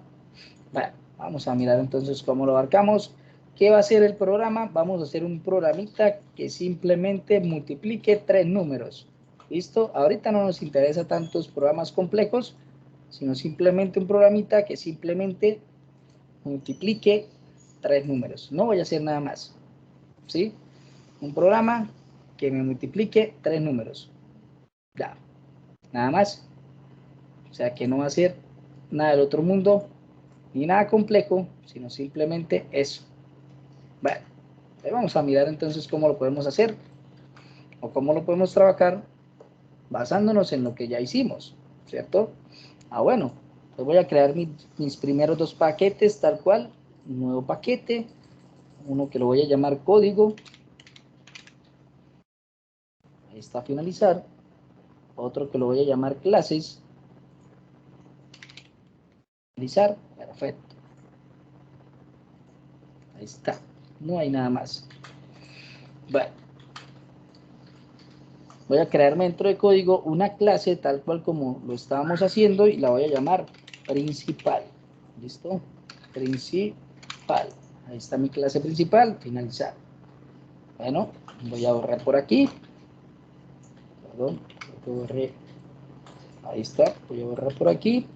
Speaker 1: Bueno, vamos a mirar entonces cómo lo abarcamos. ¿Qué va a hacer el programa? Vamos a hacer un programita que simplemente multiplique 3 números. ¿Listo? Ahorita no nos interesa tantos programas complejos, sino simplemente un programita que simplemente multiplique 3 números. No voy a hacer nada más, ¿sí? Un programa que me multiplique 3 números. Ya, nada más. O sea que no va a ser nada del otro mundo, ni nada complejo, sino simplemente eso. Bueno, vamos a mirar entonces cómo lo podemos hacer o cómo lo podemos trabajar basándonos en lo que ya hicimos, ¿cierto? Bueno, pues voy a crear mis primeros 2 paquetes tal cual, un nuevo paquete, uno que lo voy a llamar código, ahí está finalizar, otro que lo voy a llamar clases, finalizar, perfecto, ahí está, no hay nada más. Bueno, voy a crearme dentro de código una clase tal cual como lo estábamos haciendo y la voy a llamar principal. ¿Listo? Principal. Ahí está mi clase principal, finalizar. Bueno, voy a borrar por aquí. Perdón, borré. Ahí está, voy a borrar por aquí.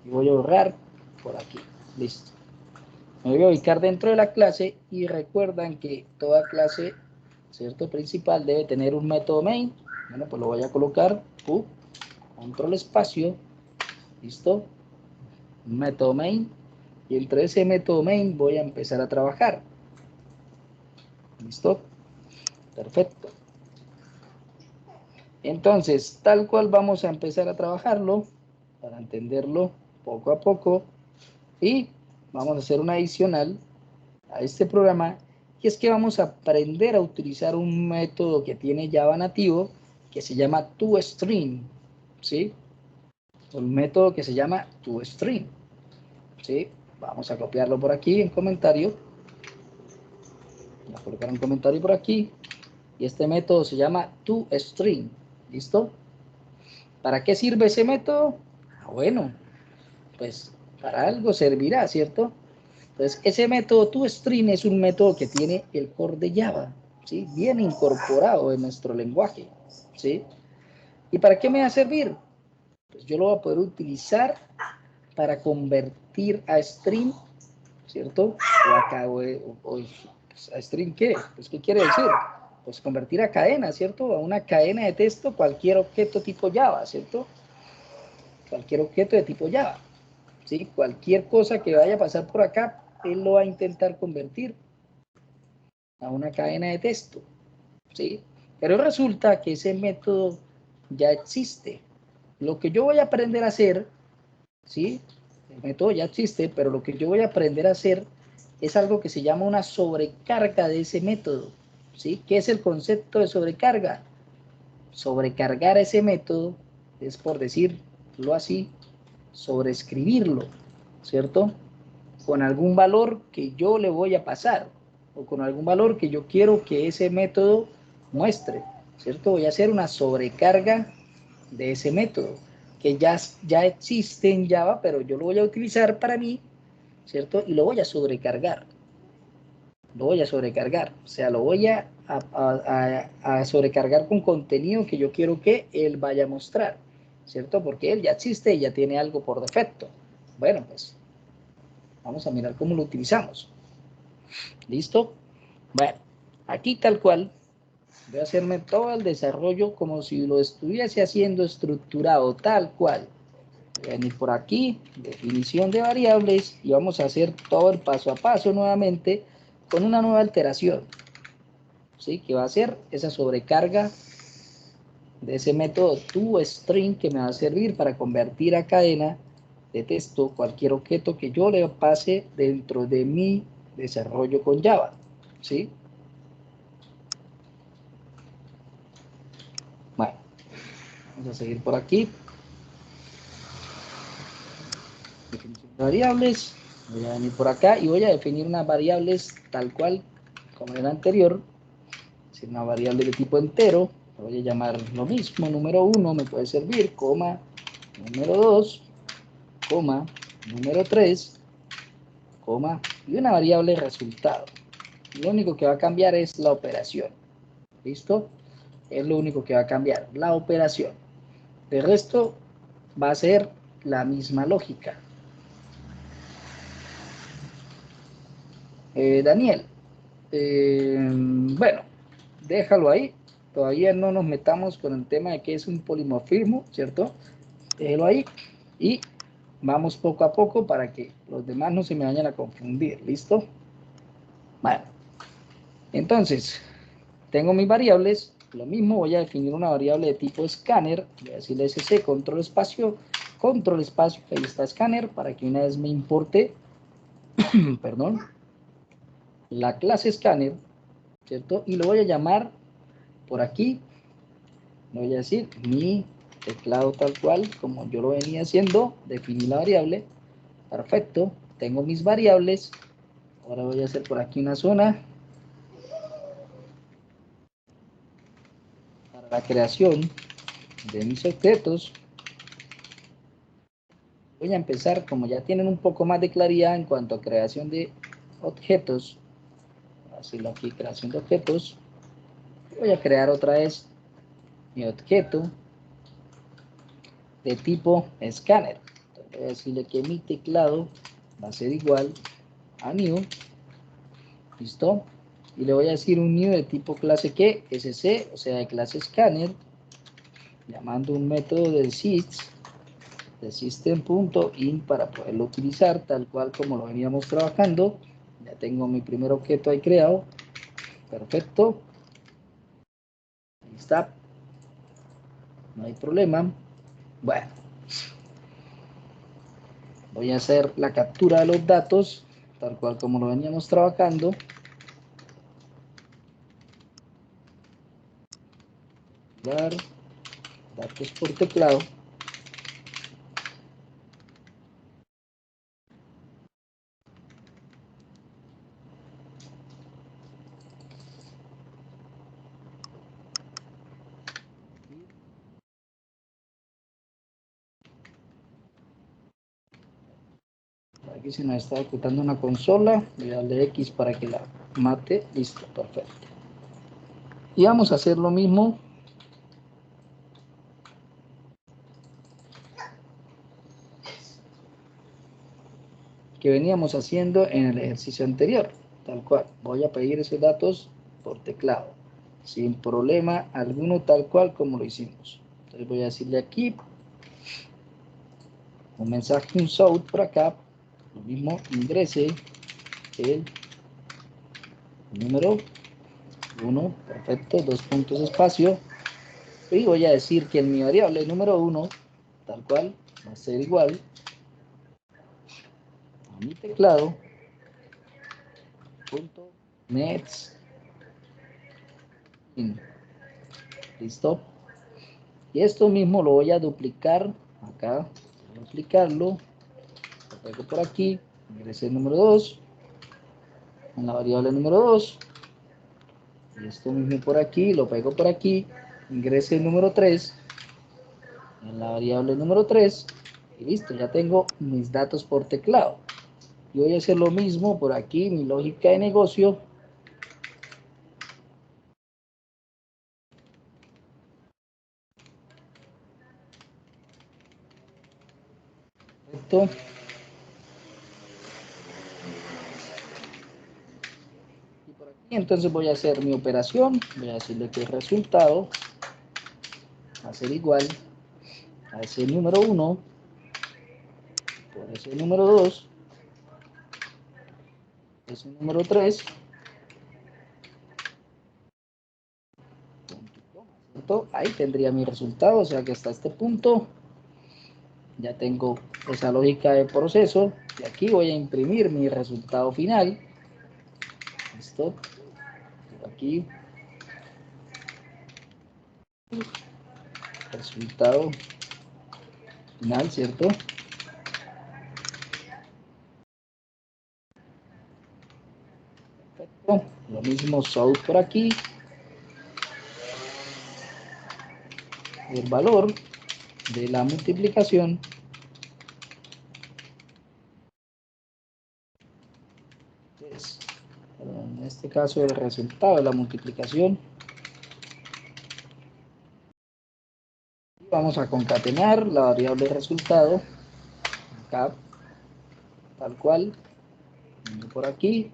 Speaker 1: Y voy a borrar por aquí. Listo. Me voy a ubicar dentro de la clase y recuerdan que toda clase, ¿cierto? Principal debe tener un método main. Bueno, pues lo voy a colocar, control espacio, listo, método main, y entre ese método main voy a empezar a trabajar. ¿Listo? Perfecto. Entonces, tal cual vamos a empezar a trabajarlo para entenderlo poco a poco y vamos a hacer una adicional a este programa, y es que vamos a aprender a utilizar un método que tiene Java nativo que se llama toString, ¿sí? Un método que se llama toString, ¿sí? Vamos a copiarlo por aquí en comentario. Voy a colocar un comentario por aquí. Y este método se llama toString. ¿Listo? ¿Para qué sirve ese método? Bueno, pues para algo servirá, ¿cierto? Entonces, ese método toString es un método que tiene el core de Java, ¿sí? Bien incorporado en nuestro lenguaje, ¿sí? ¿Y para qué me va a servir? Pues yo lo voy a poder utilizar para convertir a string, ¿cierto? Pues, ¿a string qué? Pues, ¿qué quiere decir? Pues convertir a cadena, ¿cierto? A una cadena de texto cualquier objeto tipo Java, ¿cierto? Cualquier objeto de tipo Java, ¿sí? Cualquier cosa que vaya a pasar por acá, él lo va a intentar convertir a una cadena de texto, ¿sí? Pero resulta que ese método ya existe. Lo que yo voy a aprender a hacer, ¿sí? El método ya existe, pero lo que yo voy a aprender a hacer es algo que se llama una sobrecarga de ese método, ¿sí? ¿Qué es el concepto de sobrecarga? Sobrecargar ese método es, por decirlo así, sobreescribirlo, ¿cierto? Con algún valor que yo le voy a pasar o con algún valor que yo quiero que ese método muestre, ¿cierto? Voy a hacer una sobrecarga de ese método que ya existe en Java, pero yo lo voy a utilizar para mí, ¿cierto? Y lo voy a sobrecargar. Lo voy a sobrecargar, o sea, lo voy a sobrecargar con contenido que yo quiero que él vaya a mostrar, ¿cierto? Porque él ya existe y ya tiene algo por defecto. Bueno, pues vamos a mirar cómo lo utilizamos. ¿Listo? Bueno, aquí tal cual voy a hacerme todo el desarrollo como si lo estuviese haciendo estructurado tal cual. Voy a venir por aquí, definición de variables, y vamos a hacer todo el paso a paso nuevamente con una nueva alteración, ¿sí? Que va a ser esa sobrecarga de ese método toString que me va a servir para convertir a cadena de texto cualquier objeto que yo le pase dentro de mi desarrollo con Java, ¿sí? Bueno, vamos a seguir por aquí. Definición de variables. Voy a venir por acá y voy a definir unas variables tal cual como en el anterior. Es decir, una variable de tipo entero. La voy a llamar lo mismo. Número 1 me puede servir, coma, número 2, coma, número 3, coma, y una variable resultado. Lo único que va a cambiar es la operación. ¿Listo? Es lo único que va a cambiar, la operación. El resto va a ser la misma lógica. Daniel, bueno, déjalo ahí. Todavía no nos metamos con el tema de qué es un polimorfismo, ¿cierto? Déjalo ahí y vamos poco a poco para que los demás no se me vayan a confundir. ¿Listo? Bueno, entonces, tengo mis variables. Lo mismo, voy a definir una variable de tipo escáner. Voy a decirle sc control espacio, ahí está escáner, para que una vez me importe, perdón, la clase escáner, ¿cierto? Y lo voy a llamar por aquí, le voy a decir mi teclado tal cual, como yo lo venía haciendo, definí la variable, perfecto, tengo mis variables, ahora voy a hacer por aquí una zona para la creación de mis objetos. Voy a empezar, como ya tienen un poco más de claridad en cuanto a creación de objetos, voy a hacerlo aquí, creación de objetos, voy a crear otra vez mi objeto de tipo escáner. Entonces voy a decirle que mi teclado va a ser igual a new, listo, y le voy a decir un new de tipo clase que sc, o sea de clase escáner, llamando un método de sys de system.in para poderlo utilizar tal cual como lo veníamos trabajando. Ya tengo mi primer objeto ahí creado, perfecto, ahí está, no hay problema. Bueno, voy a hacer la captura de los datos tal cual como lo veníamos trabajando. Dar datos por teclado. Aquí se nos está ejecutando una consola, voy a darle X para que la mate, listo, perfecto. Y vamos a hacer lo mismo que veníamos haciendo en el ejercicio anterior, tal cual. Voy a pedir esos datos por teclado, sin problema alguno, tal cual como lo hicimos. Entonces voy a decirle aquí un mensaje, un south por acá, lo mismo, ingrese el número 1, perfecto, 2 puntos espacio. Y voy a decir que en mi variable número 1, tal cual, va a ser igual a mi teclado, punto, next, in. ¿Listo? Y esto mismo lo voy a duplicar acá, voy a duplicarlo, lo pego por aquí, ingrese el número 2, en la variable número 2, y esto mismo por aquí, lo pego por aquí, ingrese el número 3, en la variable número 3, y listo, ya tengo mis datos por teclado. Y voy a hacer lo mismo por aquí, mi lógica de negocio. Perfecto. Y por aquí entonces voy a hacer mi operación, voy a decirle que el resultado va a ser igual a ese número 1 por ese número 2, ese número 3, ¿cierto? Ahí tendría mi resultado, o sea que hasta este punto ya tengo esa lógica de proceso, y aquí voy a imprimir mi resultado final. ¿Listo? Aquí, resultado final, ¿cierto? Perfecto. Lo mismo south por aquí. El valor de la multiplicación es, en este caso, el resultado de la multiplicación. Vamos a concatenar la variable resultado acá, tal cual, por aquí.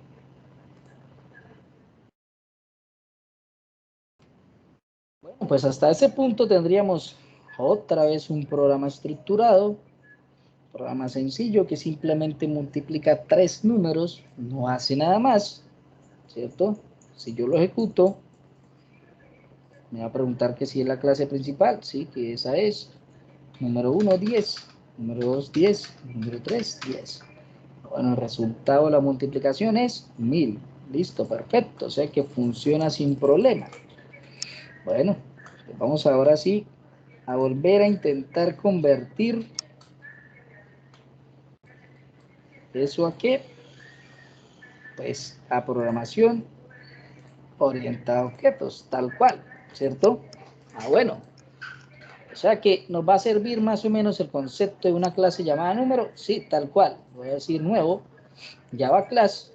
Speaker 1: Bueno, pues hasta ese punto tendríamos otra vez un programa estructurado, programa sencillo que simplemente multiplica 3 números, no hace nada más, ¿cierto? Si yo lo ejecuto, me va a preguntar que si es la clase principal, sí, que esa es. Número 1, 10. Número 2, 10. Número 3, 10. Bueno, el resultado de la multiplicación es 1000. Listo, perfecto. O sea que funciona sin problema. Bueno, pues vamos ahora sí a volver a intentar convertir eso a qué? Pues a programación orientada a objetos, tal cual, ¿cierto? Bueno. O sea que nos va a servir más o menos el concepto de una clase llamada número, sí, tal cual. Voy a decir nuevo, Java class,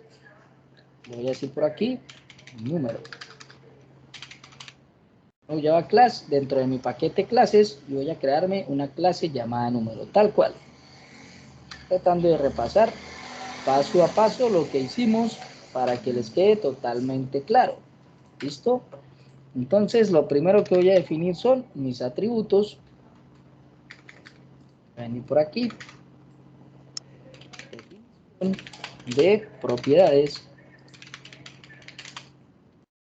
Speaker 1: voy a decir por aquí, número. Java class, dentro de mi paquete clases, yo voy a crearme una clase llamada número, tal cual. Tratando de repasar paso a paso lo que hicimos para que les quede totalmente claro. ¿Listo? Entonces, lo primero que voy a definir son mis atributos. Voy a venir por aquí. De propiedades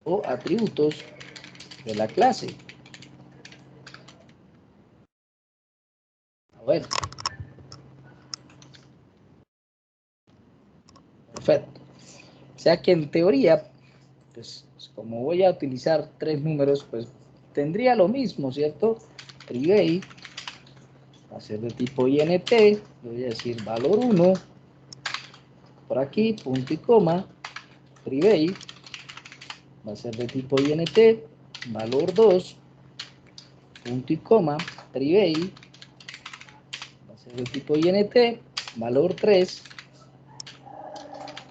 Speaker 1: o atributos de la clase. Bueno, perfecto. O sea que en teoría, pues como voy a utilizar 3 números, pues tendría lo mismo, ¿cierto? Private va a ser de tipo int, voy a decir valor 1, por aquí, punto y coma, private va a ser de tipo int, valor 2, punto y coma, private va a ser de tipo int, valor 3,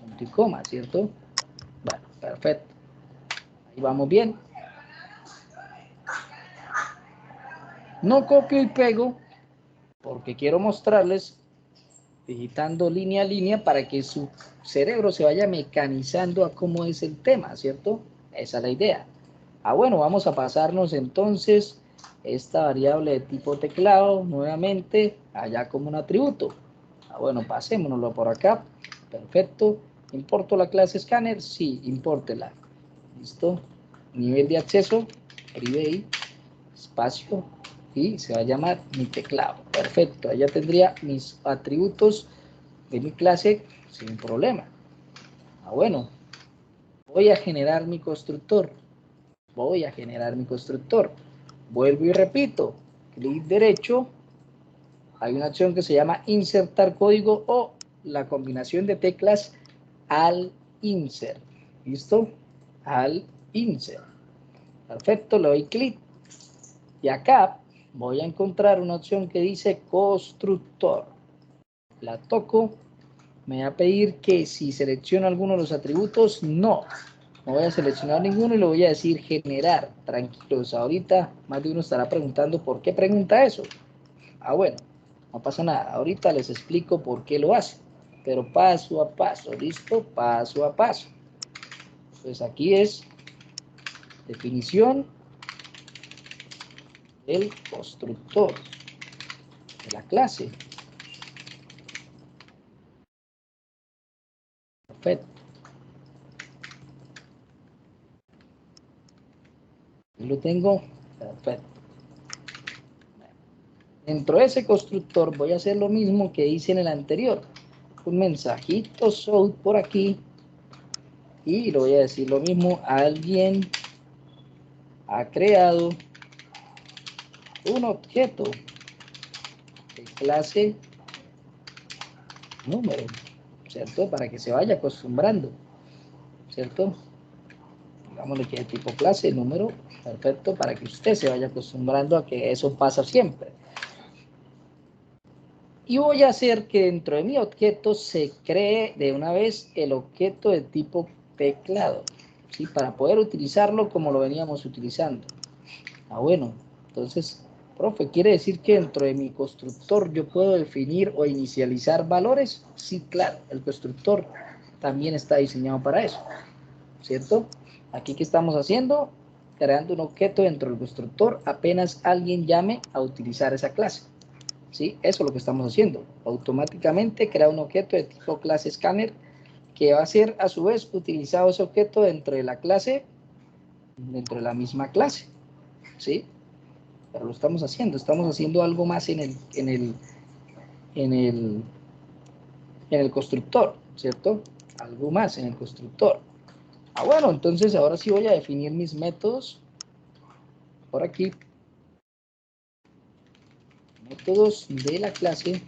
Speaker 1: punto y coma, ¿cierto? Bueno, perfecto. Ahí vamos bien. No copio y pego porque quiero mostrarles digitando línea a línea para que su cerebro se vaya mecanizando a cómo es el tema, ¿cierto? Esa es la idea. Bueno, vamos a pasarnos entonces esta variable de tipo teclado nuevamente allá como un atributo. Bueno, pasémonoslo por acá. Perfecto. ¿Importo la clase escáner? Sí, impórtela. ¿Listo? nivel de acceso, private, espacio, y se va a llamar mi teclado. Perfecto, allá tendría mis atributos de mi clase sin problema. Bueno, voy a generar mi constructor. Vuelvo y repito, clic derecho, hay una opción que se llama insertar código o la combinación de teclas al insert. ¿Listo? Al insert. Perfecto, le doy clic. Y acá voy a encontrar una opción que dice constructor. La toco. Me va a pedir que si selecciono alguno de los atributos, no voy a seleccionar ninguno y le voy a decir generar. Tranquilos, ahorita más de uno estará preguntando por qué pregunta eso. Bueno, no pasa nada, ahorita les explico por qué lo hace, pero paso a paso, ¿listo? Paso a paso. Pues aquí es definición del constructor de la clase. Perfecto. Lo tengo, perfecto. Dentro de ese constructor voy a hacer lo mismo que hice en el anterior. Un mensajito show por aquí. Y le voy a decir lo mismo. Alguien ha creado un objeto de clase número, ¿cierto? Para que se vaya acostumbrando, ¿cierto? Digámosle que es tipo clase número, perfecto, para que usted se vaya acostumbrando a que eso pasa siempre. Y voy a hacer que dentro de mi objeto se cree de una vez el objeto de tipo teclado, ¿sí? Para poder utilizarlo como lo veníamos utilizando. Bueno, entonces, profe, ¿quiere decir que dentro de mi constructor yo puedo definir o inicializar valores? Sí, claro, el constructor también está diseñado para eso, ¿cierto? Aquí, ¿qué estamos haciendo? Creando un objeto dentro del constructor apenas alguien llame a utilizar esa clase. ¿Sí? Eso es lo que estamos haciendo. Automáticamente crea un objeto de tipo clase scanner que va a ser a su vez utilizado ese objeto dentro de la clase, dentro de la misma clase. ¿Sí? Pero lo estamos haciendo algo más en el constructor, ¿cierto? Algo más en el constructor. Bueno, entonces ahora sí voy a definir mis métodos por aquí. Métodos de la clase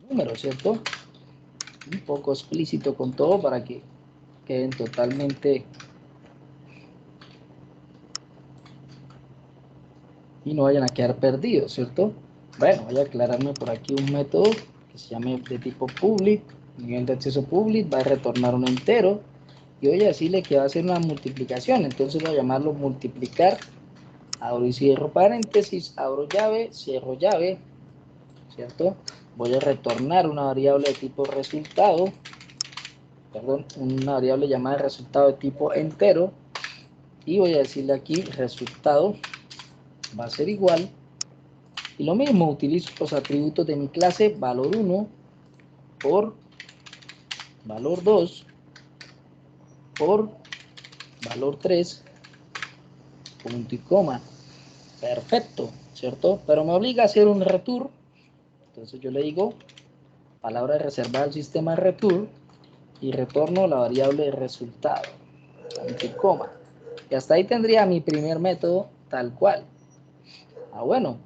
Speaker 1: número, ¿cierto? Un poco explícito con todo para que queden totalmente y no vayan a quedar perdidos, ¿cierto? Bueno, voy a aclararme por aquí un método que se llame de tipo public, nivel de acceso public, va a retornar un entero y voy a decirle que va a hacer una multiplicación, entonces voy a llamarlo multiplicar, abro y cierro paréntesis, abro llave, cierro llave, ¿cierto? Voy a retornar una variable de tipo resultado, perdón, una variable llamada resultado de tipo entero y voy a decirle aquí resultado va a ser igual y lo mismo, utilizo los atributos de mi clase valor 1 por valor 2 por valor 3 punto y coma. Perfecto, ¿cierto? Pero me obliga a hacer un return, entonces yo le digo palabra reservada al sistema return y retorno la variable de resultado, punto y coma. Y hasta ahí tendría mi primer método tal cual. Bueno,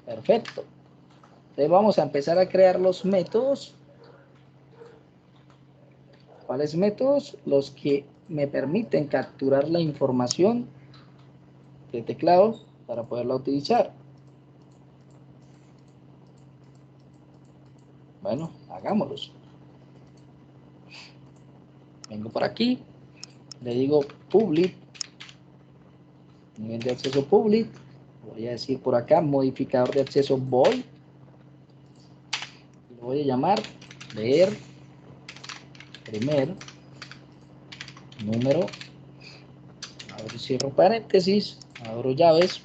Speaker 1: perfecto. Entonces vamos a empezar a crear los métodos. ¿Cuáles métodos? Los que me permiten capturar la información de teclado para poderla utilizar. Bueno, hagámoslos. Vengo por aquí, le digo public, nivel de acceso public, voy a decir por acá modificador de acceso void, lo voy a llamar leer primer número, abro y cierro paréntesis, abro llaves,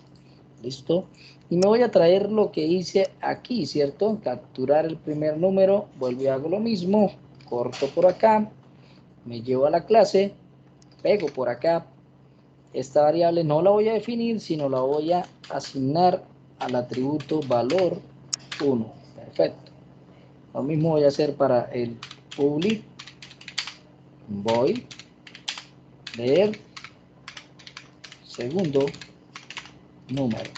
Speaker 1: listo, y me voy a traer lo que hice aquí, ¿cierto? Capturar el primer número, vuelvo y hago lo mismo, corto por acá, me llevo a la clase, pego por acá. Esta variable no la voy a definir, sino la voy a asignar al atributo valor 1. Perfecto. Lo mismo voy a hacer para el public void leer segundo número.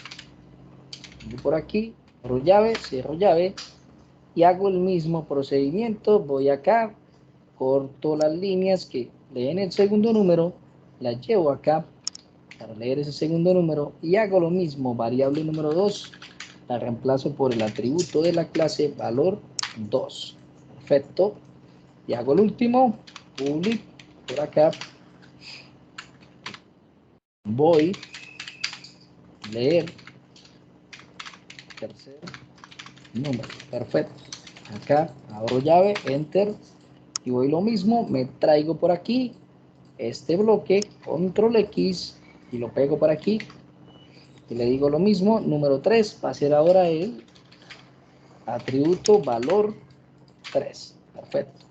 Speaker 1: Y por aquí, cierro llave y hago el mismo procedimiento. Voy acá, corto las líneas que leen el segundo número, las llevo acá para leer ese segundo número y hago lo mismo. Variable número 2 la reemplazo por el atributo de la clase valor 2. Perfecto. Y hago el último, public, por acá, voy leer tercer número. Perfecto. Acá abro llave, enter, y voy lo mismo, me traigo por aquí este bloque, control X, y lo pego por aquí, y le digo lo mismo, número 3, va a ser ahora el atributo valor 3. Perfecto.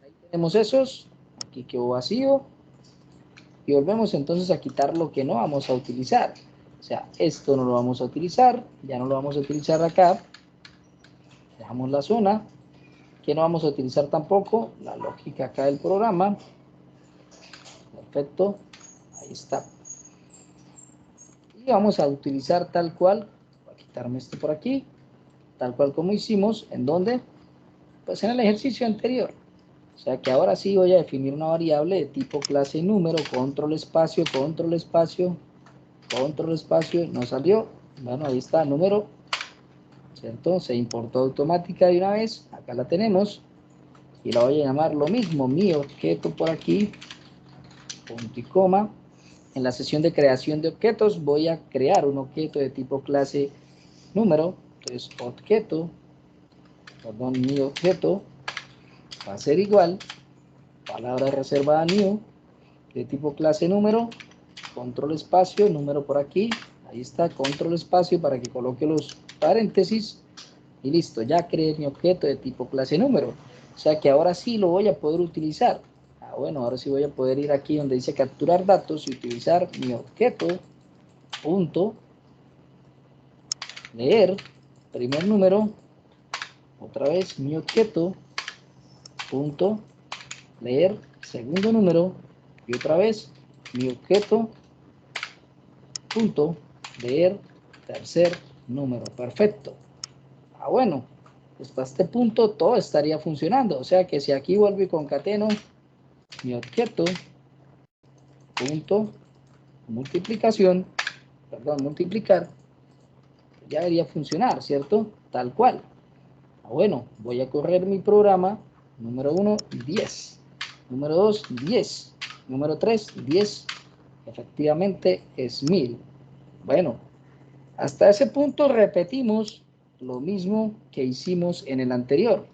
Speaker 1: Ahí tenemos esos, aquí quedó vacío, y volvemos entonces a quitar lo que no vamos a utilizar. O sea, esto no lo vamos a utilizar, ya no lo vamos a utilizar acá, dejamos la zona, que no vamos a utilizar tampoco, la lógica acá del programa. Perfecto, ahí está. Y vamos a utilizar tal cual, voy a quitarme esto por aquí, tal cual como hicimos, ¿en dónde? Pues en el ejercicio anterior. O sea que ahora sí voy a definir una variable de tipo clase número, control espacio, no salió. Bueno, ahí está, número, ¿cierto? Se importó automática de una vez, acá la tenemos. Y la voy a llamar lo mismo, mi objeto por aquí, punto y coma. En la sesión de creación de objetos voy a crear un objeto de tipo clase número. Entonces, mi objeto va a ser igual, palabra reservada new, de tipo clase número, control espacio, número por aquí, ahí está, control espacio para que coloque los paréntesis, y listo, ya creé mi objeto de tipo clase número. O sea que ahora sí lo voy a poder utilizar. Bueno, ahora sí voy a poder ir aquí donde dice capturar datos y utilizar mi objeto, punto, leer, primer número, otra vez mi objeto, punto, leer, segundo número, y otra vez mi objeto, punto, leer, tercer número. Perfecto. Bueno, hasta este punto todo estaría funcionando. O sea que si aquí vuelvo y concateno mi objeto, punto, multiplicación, multiplicar, ya debería funcionar, ¿cierto? Tal cual. Bueno, voy a correr mi programa. Número 1, 10. Número 2, 10. Número 3, 10. Efectivamente es 1000. Bueno, hasta ese punto repetimos lo mismo que hicimos en el anterior.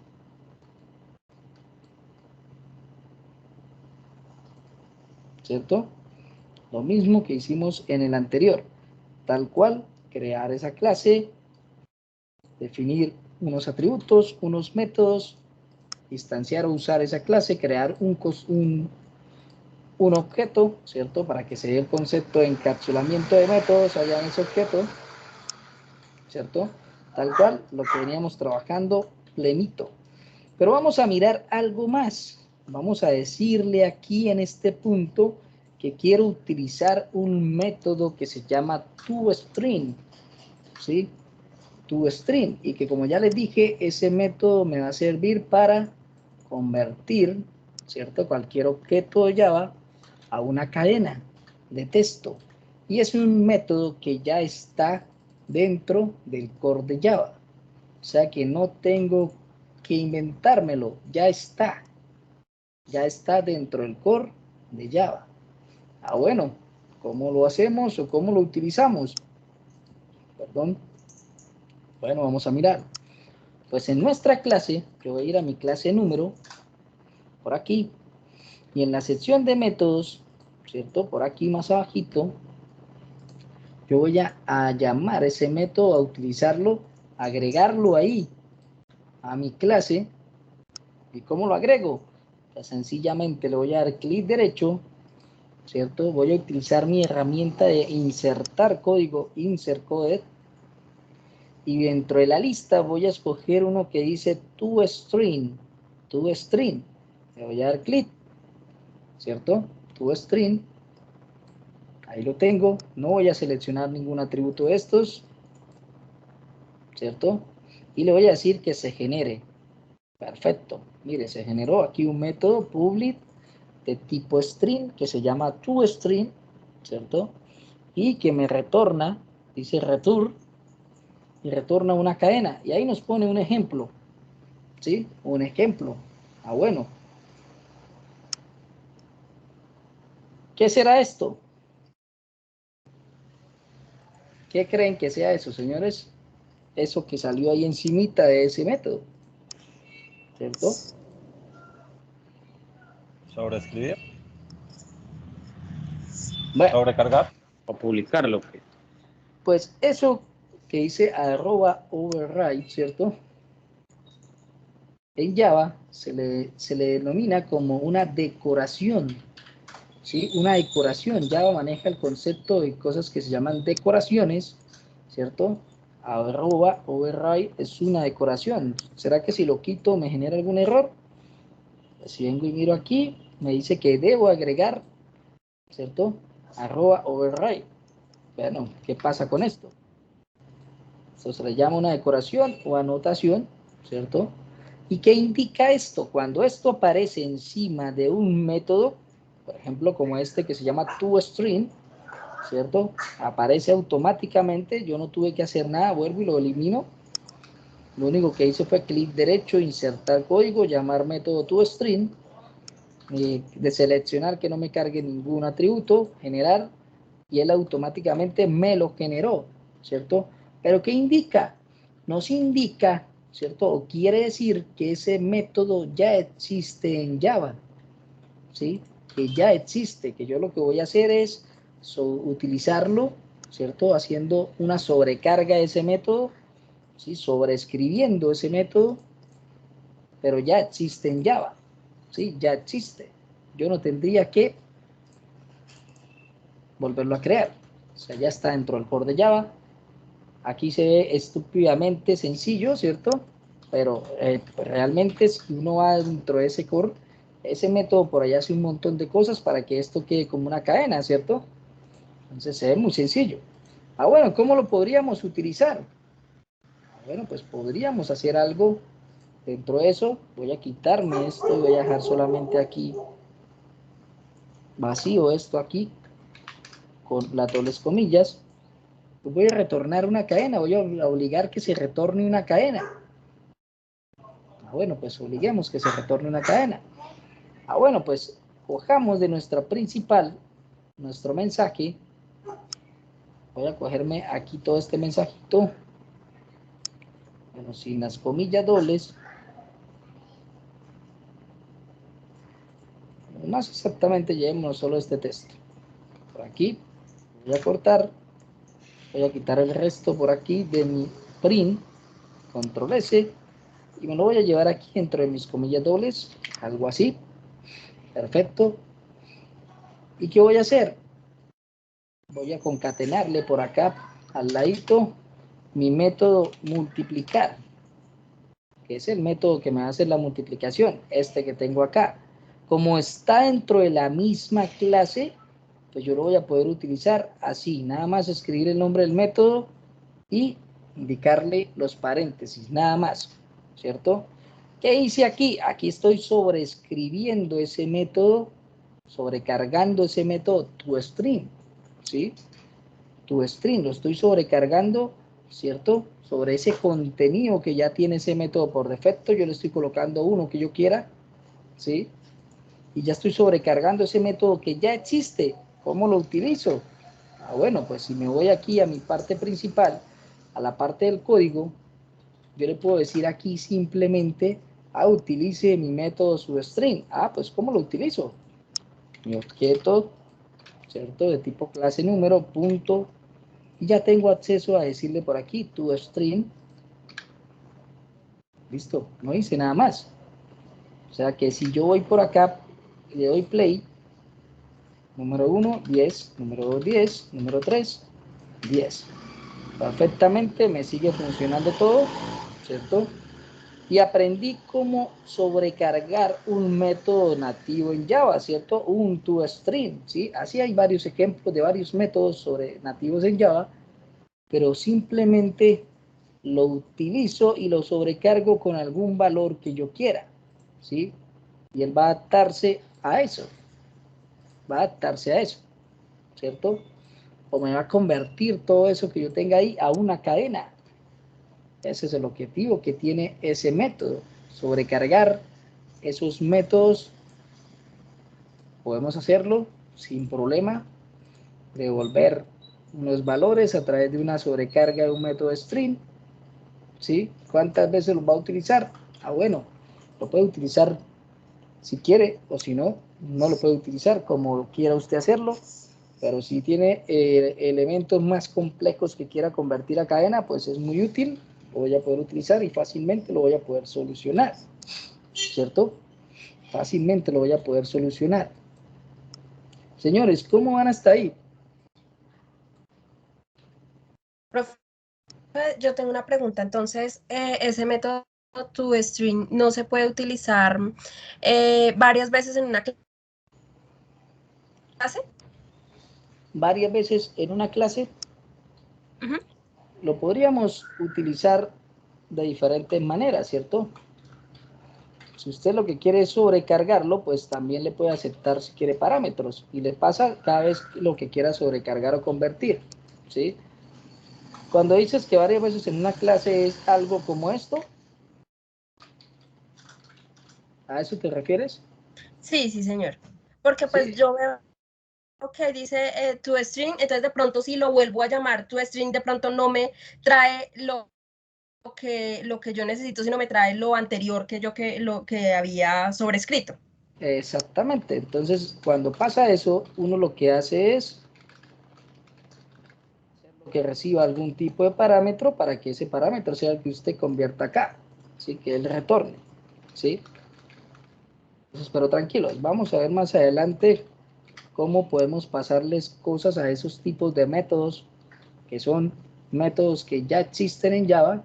Speaker 1: ¿Cierto? Lo mismo que hicimos en el anterior. Tal cual, crear esa clase, definir unos atributos, unos métodos, instanciar o usar esa clase, crear un objeto, ¿cierto? Para que se dé el concepto de encapsulamiento de métodos allá en ese objeto, ¿cierto? Tal cual, lo que veníamos trabajando plenito. Pero vamos a mirar algo más. Vamos a decirle aquí en este punto que quiero utilizar un método que se llama toString, ¿sí? toString, y que como ya les dije, ese método me va a servir para convertir, ¿cierto?, cualquier objeto de Java a una cadena de texto. Y es un método que ya está dentro del core de Java. O sea que no tengo que inventármelo, ya está dentro del core de Java. Bueno, ¿cómo lo hacemos o cómo lo utilizamos? Perdón. Bueno, vamos a mirar. Pues en nuestra clase, yo voy a ir a mi clase número, por aquí, y en la sección de métodos, ¿cierto? Por aquí más abajito, yo voy a llamar ese método, a utilizarlo, agregarlo ahí, a mi clase. ¿Y cómo lo agrego? Pues sencillamente le voy a dar clic derecho, ¿cierto? Voy a utilizar mi herramienta de insertar código, insert code, y dentro de la lista voy a escoger uno que dice toString, toString. Le voy a dar clic, ¿cierto? toString. Ahí lo tengo. No voy a seleccionar ningún atributo de estos, ¿cierto? Y le voy a decir que se genere. Perfecto. Mire, se generó aquí un método public de tipo string que se llama toString, ¿cierto? Y que me retorna, dice return, y retorna una cadena. Y ahí nos pone un ejemplo, ¿sí? Un ejemplo. Ah, bueno. ¿Qué será esto? ¿Qué creen que sea eso, señores? Eso que salió ahí encimita de ese método, ¿cierto?
Speaker 2: Sobreescribir.
Speaker 1: Bueno,
Speaker 2: Sobrecargar.
Speaker 3: O publicarlo.
Speaker 1: pues eso que dice @override, ¿cierto? En Java se le denomina como una decoración, ¿sí? Una decoración. Java maneja el concepto de cosas que se llaman decoraciones, ¿cierto? @override es una decoración. ¿Será que si lo quito me genera algún error? Pues si vengo y miro aquí, me dice que debo agregar, ¿cierto? @override. Bueno, ¿qué pasa con esto? Esto se le llama una decoración o anotación, ¿cierto? ¿Y qué indica esto? Cuando esto aparece encima de un método, por ejemplo, como este que se llama toString, ¿cierto? Aparece automáticamente, yo no tuve que hacer nada, vuelvo y lo elimino. Lo único que hice fue clic derecho, insertar código, llamar método toString, de seleccionar que no me cargue ningún atributo, generar, y él automáticamente me lo generó, ¿cierto? Pero ¿qué indica? Nos indica, ¿cierto? O quiere decir que ese método ya existe en Java, ¿sí? Que ya existe, que yo lo que voy a hacer es utilizarlo, ¿cierto? Haciendo una sobrecarga de ese método, ¿sí? Sobreescribiendo ese método, pero ya existe en Java, ¿sí? Ya existe. Yo no tendría que volverlo a crear. O sea, ya está dentro del core de Java. Aquí se ve estúpidamente sencillo, ¿cierto? Pero realmente si uno va dentro de ese core, ese método por allá hace un montón de cosas para que esto quede como una cadena, ¿cierto? Entonces se ve muy sencillo. Ah, bueno, ¿cómo lo podríamos utilizar? Bueno, pues podríamos hacer algo dentro de eso. Voy a quitarme esto y voy a dejar solamente aquí vacío esto aquí con las dobles comillas. Pues voy a retornar una cadena, voy a obligar que se retorne una cadena. Ah, bueno, pues obliguemos que se retorne una cadena. Ah, bueno, pues cojamos de nuestra principal, nuestro mensaje. Voy a cogerme aquí todo este mensajito. Bueno, sin las comillas dobles. Más exactamente, llevemos solo este texto. Por aquí, voy a cortar. Voy a quitar el resto por aquí de mi print. Control S. Y me lo voy a llevar aquí dentro de mis comillas dobles. Algo así. Perfecto. ¿Y qué voy a hacer? Voy a concatenarle por acá al ladito mi método multiplicar, que es el método que me hace la multiplicación, este que tengo acá. Como está dentro de la misma clase, pues yo lo voy a poder utilizar así, nada más escribir el nombre del método y indicarle los paréntesis, nada más, ¿cierto? ¿Qué hice aquí? Aquí estoy sobreescribiendo ese método, sobrecargando ese método toString, ¿sí? toString, lo estoy sobrecargando, ¿cierto? Sobre ese contenido que ya tiene ese método por defecto, yo le estoy colocando uno que yo quiera, ¿sí? Y ya estoy sobrecargando ese método que ya existe. ¿Cómo lo utilizo? Ah, bueno, pues si me voy aquí a mi parte principal, a la parte del código, yo le puedo decir aquí simplemente, utilice mi método substring. Ah, pues ¿cómo lo utilizo? Mi objeto, ¿cierto? De tipo clase número, punto, y ya tengo acceso a decirle por aquí toString. Listo, no hice nada más. O sea que si yo voy por acá, le doy play, número 1, 10, número 2, 10, número 3, 10. Perfectamente, me sigue funcionando todo, ¿cierto? Y aprendí cómo sobrecargar un método nativo en Java, ¿cierto? Un toString, ¿sí? Así hay varios ejemplos de varios métodos nativos en Java, pero simplemente lo utilizo y lo sobrecargo con algún valor que yo quiera, ¿sí? Y él va a adaptarse a eso, ¿cierto? O me va a convertir todo eso que yo tenga ahí a una cadena. Ese es el objetivo que tiene ese método, sobrecargar esos métodos. Podemos hacerlo sin problema, devolver unos valores a través de una sobrecarga de un método string, ¿sí? ¿Cuántas veces lo va a utilizar? Bueno, lo puede utilizar si quiere, o si no, no lo puede utilizar, como quiera usted hacerlo, pero si tiene elementos más complejos que quiera convertir a cadena, pues es muy útil, lo voy a poder utilizar y fácilmente lo voy a poder solucionar, ¿cierto? Fácilmente lo voy a poder solucionar. Señores, ¿cómo van hasta ahí?
Speaker 5: Profe, yo tengo una pregunta. Entonces, ese método toString no se puede utilizar varias veces en una clase.
Speaker 1: Varias veces en una clase.
Speaker 5: Uh-huh.
Speaker 1: Lo podríamos utilizar de diferentes maneras, ¿cierto? Si usted lo que quiere es sobrecargarlo, pues también le puede aceptar si quiere parámetros y le pasa cada vez lo que quiera sobrecargar o convertir, ¿sí? Cuando dices que varias veces en una clase es algo como esto, ¿a eso te refieres?
Speaker 5: Sí, sí, señor. Porque pues
Speaker 1: Sí.
Speaker 5: yo veo que dice toString, entonces de pronto si lo vuelvo a llamar toString, de pronto no me trae lo que yo necesito, sino me trae lo anterior lo que había sobrescrito.
Speaker 1: Exactamente. Entonces, cuando pasa eso, uno lo que hace es que reciba algún tipo de parámetro para que ese parámetro sea el que usted convierta acá, ¿sí? Que él retorne, ¿sí? Entonces, pero tranquilos, vamos a ver más adelante cómo podemos pasarles cosas a esos tipos de métodos que son métodos que ya existen en Java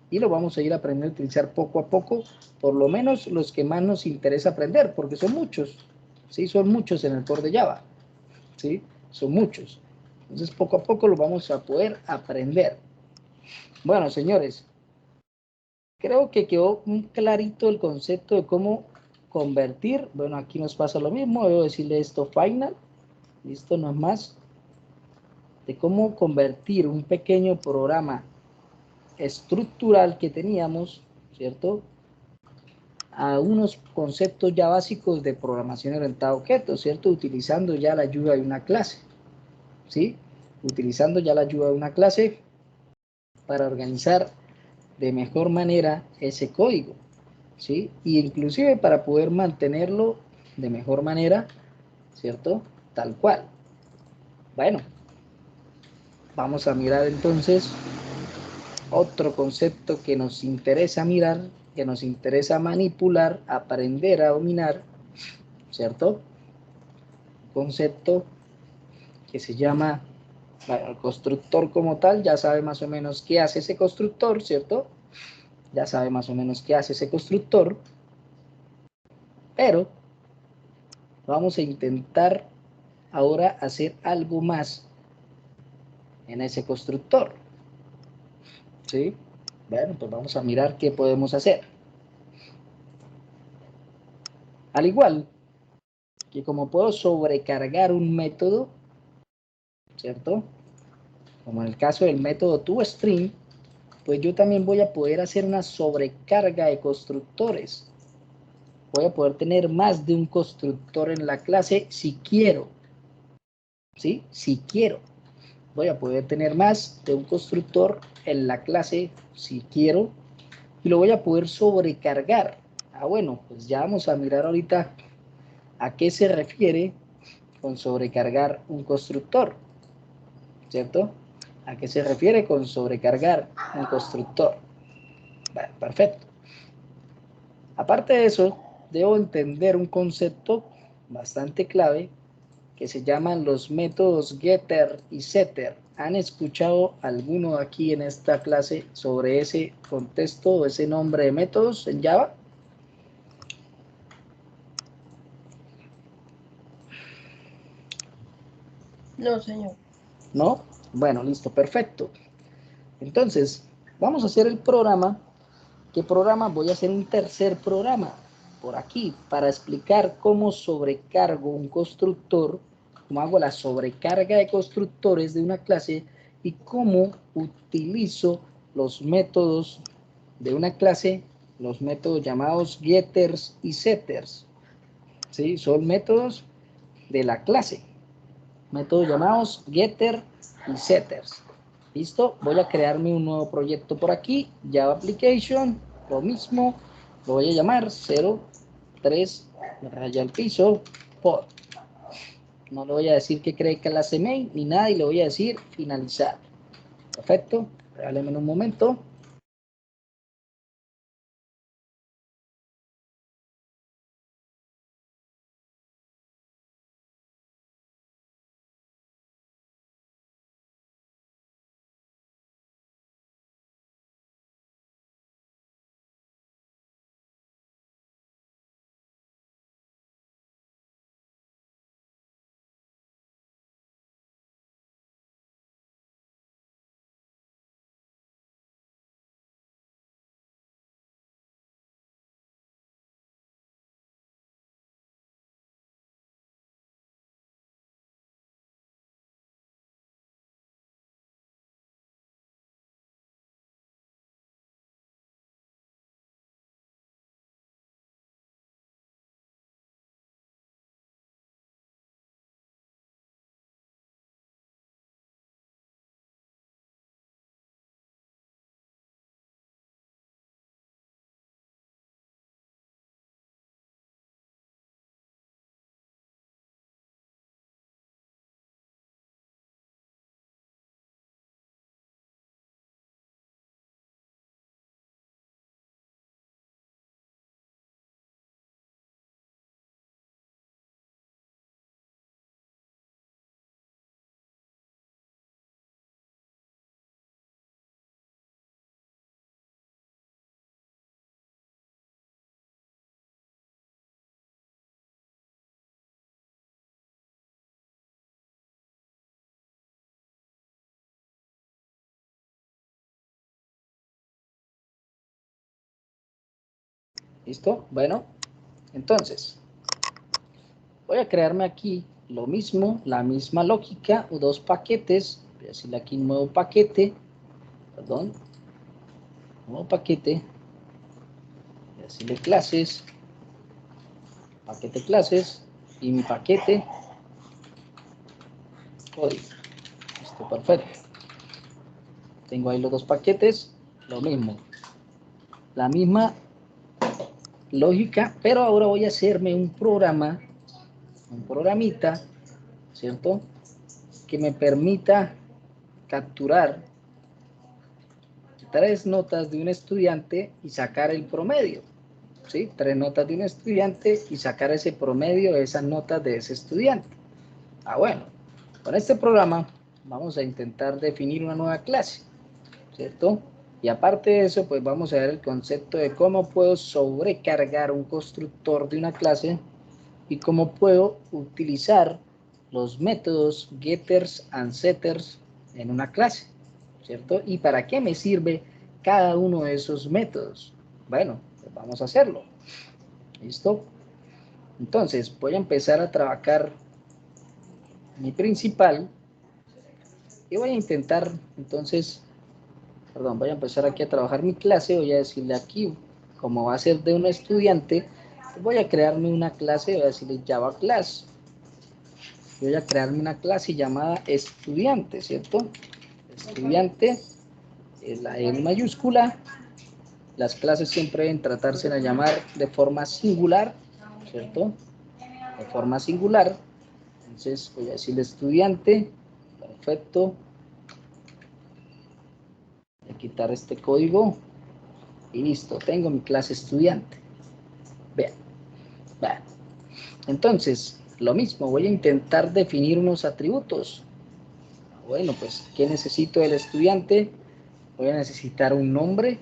Speaker 1: y lo vamos a ir aprendiendo a utilizar poco a poco, por lo menos los que más nos interesa aprender, porque son muchos, ¿sí? Son muchos en el core de Java, ¿sí? Son muchos. Entonces, poco a poco lo vamos a poder aprender. Bueno, señores, creo que quedó muy clarito el concepto de cómo convertir. Bueno, aquí nos pasa lo mismo, debo decirle esto final, listo, no es más, de cómo convertir un pequeño programa estructural que teníamos, ¿cierto?, a unos conceptos ya básicos de programación orientada a objetos, ¿cierto?, utilizando ya la ayuda de una clase, ¿sí? Utilizando ya la ayuda de una clase para organizar de mejor manera ese código, ¿sí? Y inclusive para poder mantenerlo de mejor manera, ¿cierto?, tal cual. Bueno, vamos a mirar entonces otro concepto que nos interesa mirar, que nos interesa manipular, aprender a dominar, ¿cierto? Un concepto que se llama, bueno, el constructor como tal, ya sabe más o menos qué hace ese constructor, ¿cierto? Ya sabe más o menos qué hace ese constructor, pero vamos a intentar ahora hacer algo más en ese constructor, ¿sí? Bueno, pues vamos a mirar qué podemos hacer. Al igual que como puedo sobrecargar un método, ¿cierto?, como en el caso del método toString, pues yo también voy a poder hacer una sobrecarga de constructores. Voy a poder tener más de un constructor en la clase si quiero, ¿sí? Si quiero. Voy a poder tener más de un constructor en la clase si quiero y lo voy a poder sobrecargar. Bueno, pues ya vamos a mirar ahorita a qué se refiere con sobrecargar un constructor, ¿cierto? ¿A qué se refiere con sobrecargar un constructor? Bueno, perfecto. Aparte de eso, debo entender un concepto bastante clave que se llaman los métodos getter y setter. ¿Han escuchado alguno aquí en esta clase sobre ese contexto o ese nombre de métodos en Java?
Speaker 5: No, señor.
Speaker 1: ¿No? Bueno, listo, perfecto. Entonces, vamos a hacer el programa. ¿Qué programa? Voy a hacer un tercer programa por aquí para explicar cómo sobrecargo un constructor, cómo hago la sobrecarga de constructores de una clase y cómo utilizo los métodos de una clase, los métodos llamados getters y setters. ¿Sí? Son métodos de la clase, métodos llamados getter y setters. ¿Listo? Voy a crearme un nuevo proyecto por aquí, Java Application, lo mismo, lo voy a llamar 03 raya al piso pod. No le voy a decir que cree clase main ni nada y le voy a decir finalizar. Perfecto, regálenme un momento. ¿Listo? Bueno, entonces voy a crearme aquí lo mismo, la misma lógica, dos paquetes. Voy a decirle aquí nuevo paquete, perdón, nuevo paquete. Voy a decirle clases, paquete clases y mi paquete código. Listo, perfecto. Tengo ahí los dos paquetes, lo mismo, la misma lógica, pero ahora voy a hacerme un programa, un programita, ¿cierto? Que me permita capturar 3 notas de un estudiante y sacar el promedio, ¿sí? 3 notas de un estudiante y sacar ese promedio de esas notas de ese estudiante. Bueno, con este programa vamos a intentar definir una nueva clase, ¿cierto? Y aparte de eso, pues vamos a ver el concepto de cómo puedo sobrecargar un constructor de una clase y cómo puedo utilizar los métodos getters and setters en una clase, ¿cierto? ¿Y para qué me sirve cada uno de esos métodos? Bueno, pues vamos a hacerlo. ¿Listo? Entonces, voy a empezar a trabajar mi principal y voy a intentar, entonces, perdón, voy a empezar aquí a trabajar mi clase. Voy a decirle aquí, como va a ser de un estudiante, voy a crearme una clase, voy a decirle Java Class. Voy a crearme una clase llamada estudiante, ¿cierto? Estudiante es la E mayúscula. Las clases siempre deben tratarse de llamar de forma singular, ¿cierto? De forma singular. Entonces voy a decirle estudiante, perfecto. Voy a quitar este código y listo, tengo mi clase estudiante. Vean, Bueno, entonces, lo mismo, voy a intentar definir unos atributos. Bueno, pues, ¿qué necesito del estudiante? Voy a necesitar un nombre,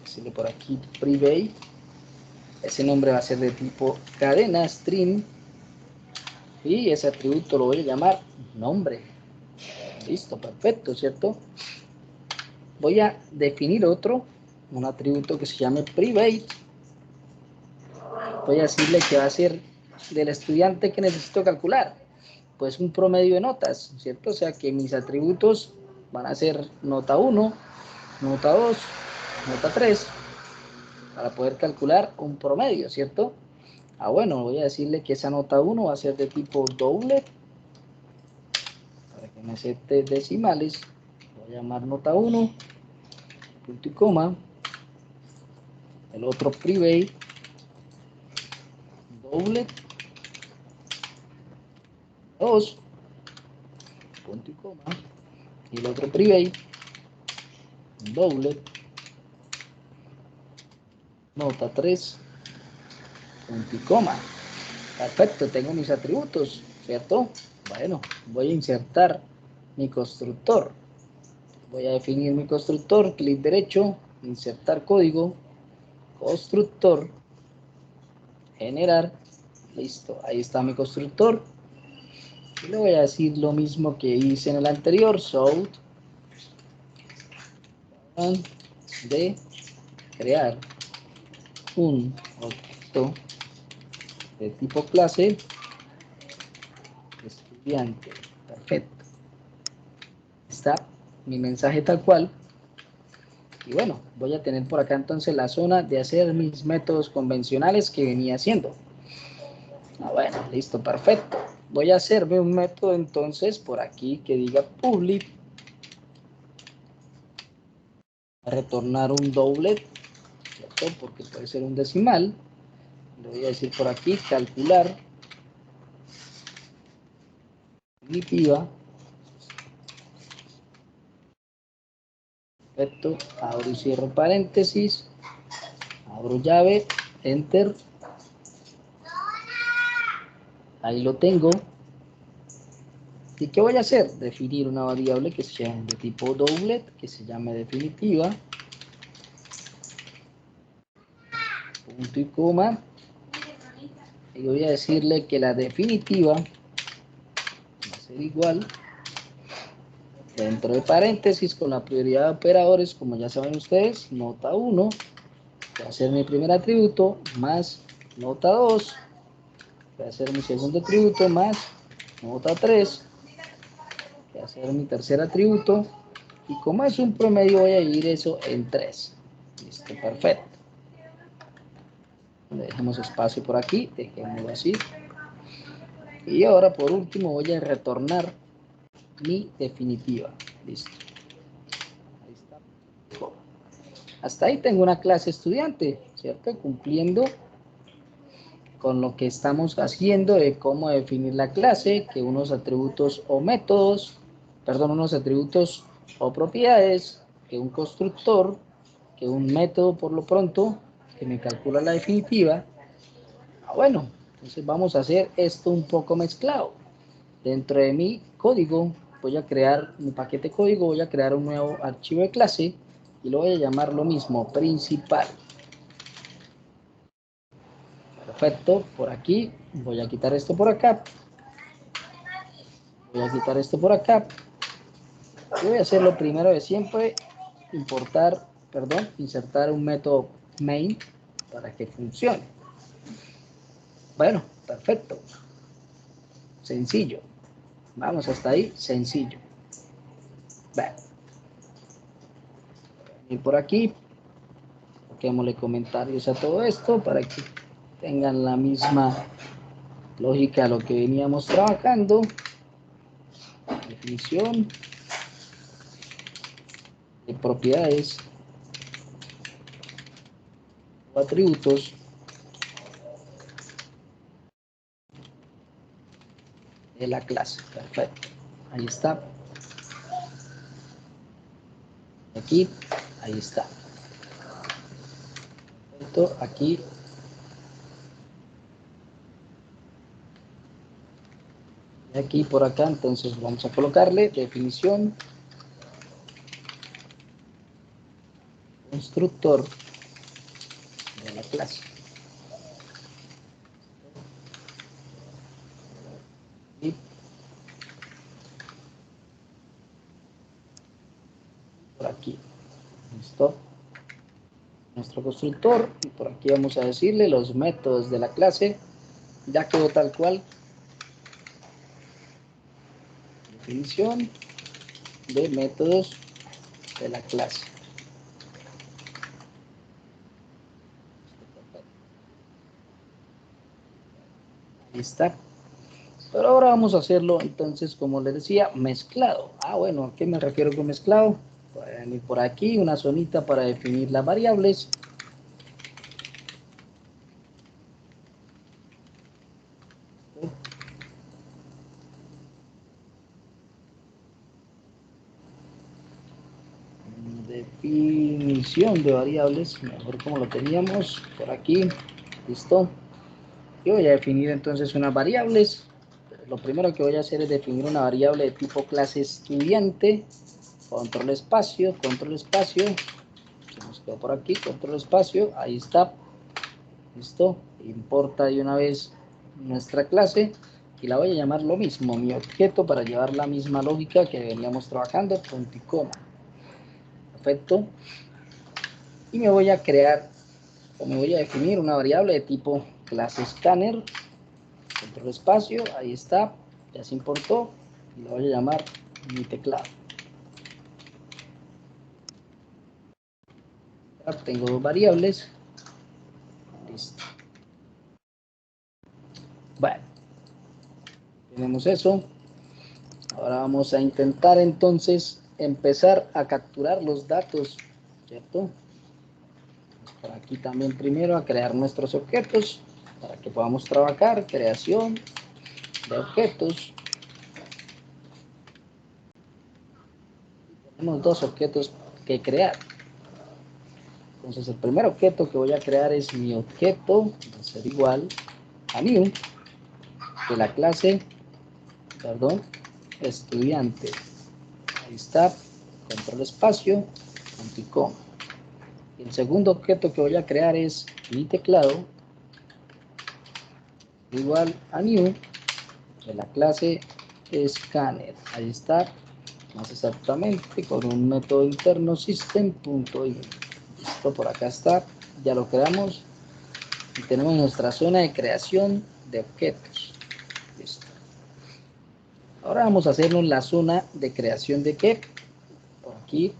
Speaker 1: decirle por aquí private. Ese nombre va a ser de tipo cadena, string, y ese atributo lo voy a llamar nombre. Listo, perfecto, ¿cierto? Voy a definir otro, un atributo que se llame private. Voy a decirle que va a ser del estudiante que necesito calcular. Pues un promedio de notas, ¿cierto? O sea que mis atributos van a ser nota 1, nota 2, nota 3, para poder calcular un promedio, ¿cierto? Bueno, voy a decirle que esa nota 1 va a ser de tipo doublet, para que me acepte decimales. Voy a llamar nota 1, punto y coma. El otro private, doublet, 2, punto y coma. Y el otro private, doublet, nota 3, punto y coma. Perfecto, tengo mis atributos, ¿cierto? Bueno, voy a insertar mi constructor. Voy a definir mi constructor, clic derecho, insertar código, constructor, generar, listo, ahí está mi constructor. Y le voy a decir lo mismo que hice en el anterior, show de crear un objeto de tipo clase estudiante. Perfecto. Está mi mensaje tal cual. Y bueno, voy a tener por acá entonces la zona de hacer mis métodos convencionales que venía haciendo. Bueno, listo, perfecto. Voy a hacerme un método entonces por aquí que diga public, a retornar un doublet, ¿cierto? Porque puede ser un decimal. Le voy a decir por aquí calcular definitiva. Perfecto, abro y cierro paréntesis, abro llave, enter, ahí lo tengo. ¿Y qué voy a hacer? Definir una variable que sea de tipo doublet, que se llame definitiva, punto y coma, y voy a decirle que la definitiva va a ser igual, dentro de paréntesis, con la prioridad de operadores, como ya saben ustedes, nota 1, va a ser mi primer atributo, más nota 2, va a ser mi segundo atributo, más nota 3, va a ser mi tercer atributo, y como es un promedio voy a dividir eso en 3. Listo, perfecto. Dejemos espacio por aquí, dejémoslo así. Y ahora por último voy a retornar mi definitiva. Listo. Ahí está. Hasta ahí tengo una clase estudiante, ¿cierto? Cumpliendo con lo que estamos haciendo de cómo definir la clase, que unos atributos o métodos, perdón, unos atributos o propiedades, que un constructor, que un método por lo pronto, que me calcula la definitiva. Bueno, entonces vamos a hacer esto un poco mezclado. Dentro de mi código voy a crear mi paquete código, voy a crear un nuevo archivo de clase y lo voy a llamar lo mismo, principal. Perfecto, por aquí, voy a quitar esto por acá, voy a quitar esto por acá, y voy a hacer lo primero de siempre, insertar un método main para que funcione. Bueno, perfecto, sencillo, vamos hasta ahí, sencillo. Bueno, y por aquí, coloquémosle comentarios a todo esto para que tengan la misma lógica a lo que veníamos trabajando. Definición de propiedades o atributos de la clase. Perfecto. Ahí está. Aquí, ahí está. Perfecto. Aquí. Y aquí por acá, entonces vamos a colocarle definición constructor de la clase. Y por aquí, listo, nuestro constructor, y por aquí vamos a decirle los métodos de la clase. Ya quedó tal cual. Definición de métodos de la clase. Ahí está. Pero ahora vamos a hacerlo entonces, como les decía, mezclado. Bueno, ¿a qué me refiero con mezclado? Voy a venir por aquí, una zonita para definir las variables. Definición de variables, mejor como lo teníamos por aquí. Listo. Yo voy a definir entonces unas variables. Lo primero que voy a hacer es definir una variable de tipo clase estudiante. Control espacio, se nos quedó por aquí, control espacio, ahí está. Listo. Importa de una vez nuestra clase y la voy a llamar lo mismo, mi objeto, para llevar la misma lógica que veníamos trabajando, punto y coma. Perfecto. Y me voy a crear, o me voy a definir una variable de tipo clase scanner, control espacio, ahí está, ya se importó, y la voy a llamar mi teclado. Ya tengo dos variables, listo. Bueno, tenemos eso. Ahora vamos a intentar entonces empezar a capturar los datos, ¿cierto? Por aquí también primero a crear nuestros objetos para que podamos trabajar, creación de objetos. Tenemos dos objetos que crear. Entonces el primer objeto que voy a crear es mi objeto, va a ser igual a new, de la clase, estudiante. Ahí está, control espacio, punto y coma. El segundo objeto que voy a crear es mi teclado, igual a new, de la clase scanner. Ahí está, más exactamente con un método interno system.in. Listo, por acá está, ya lo creamos y tenemos nuestra zona de creación de objetos. Listo. Ahora vamos a hacernos la zona de creación de qué. Por aquí,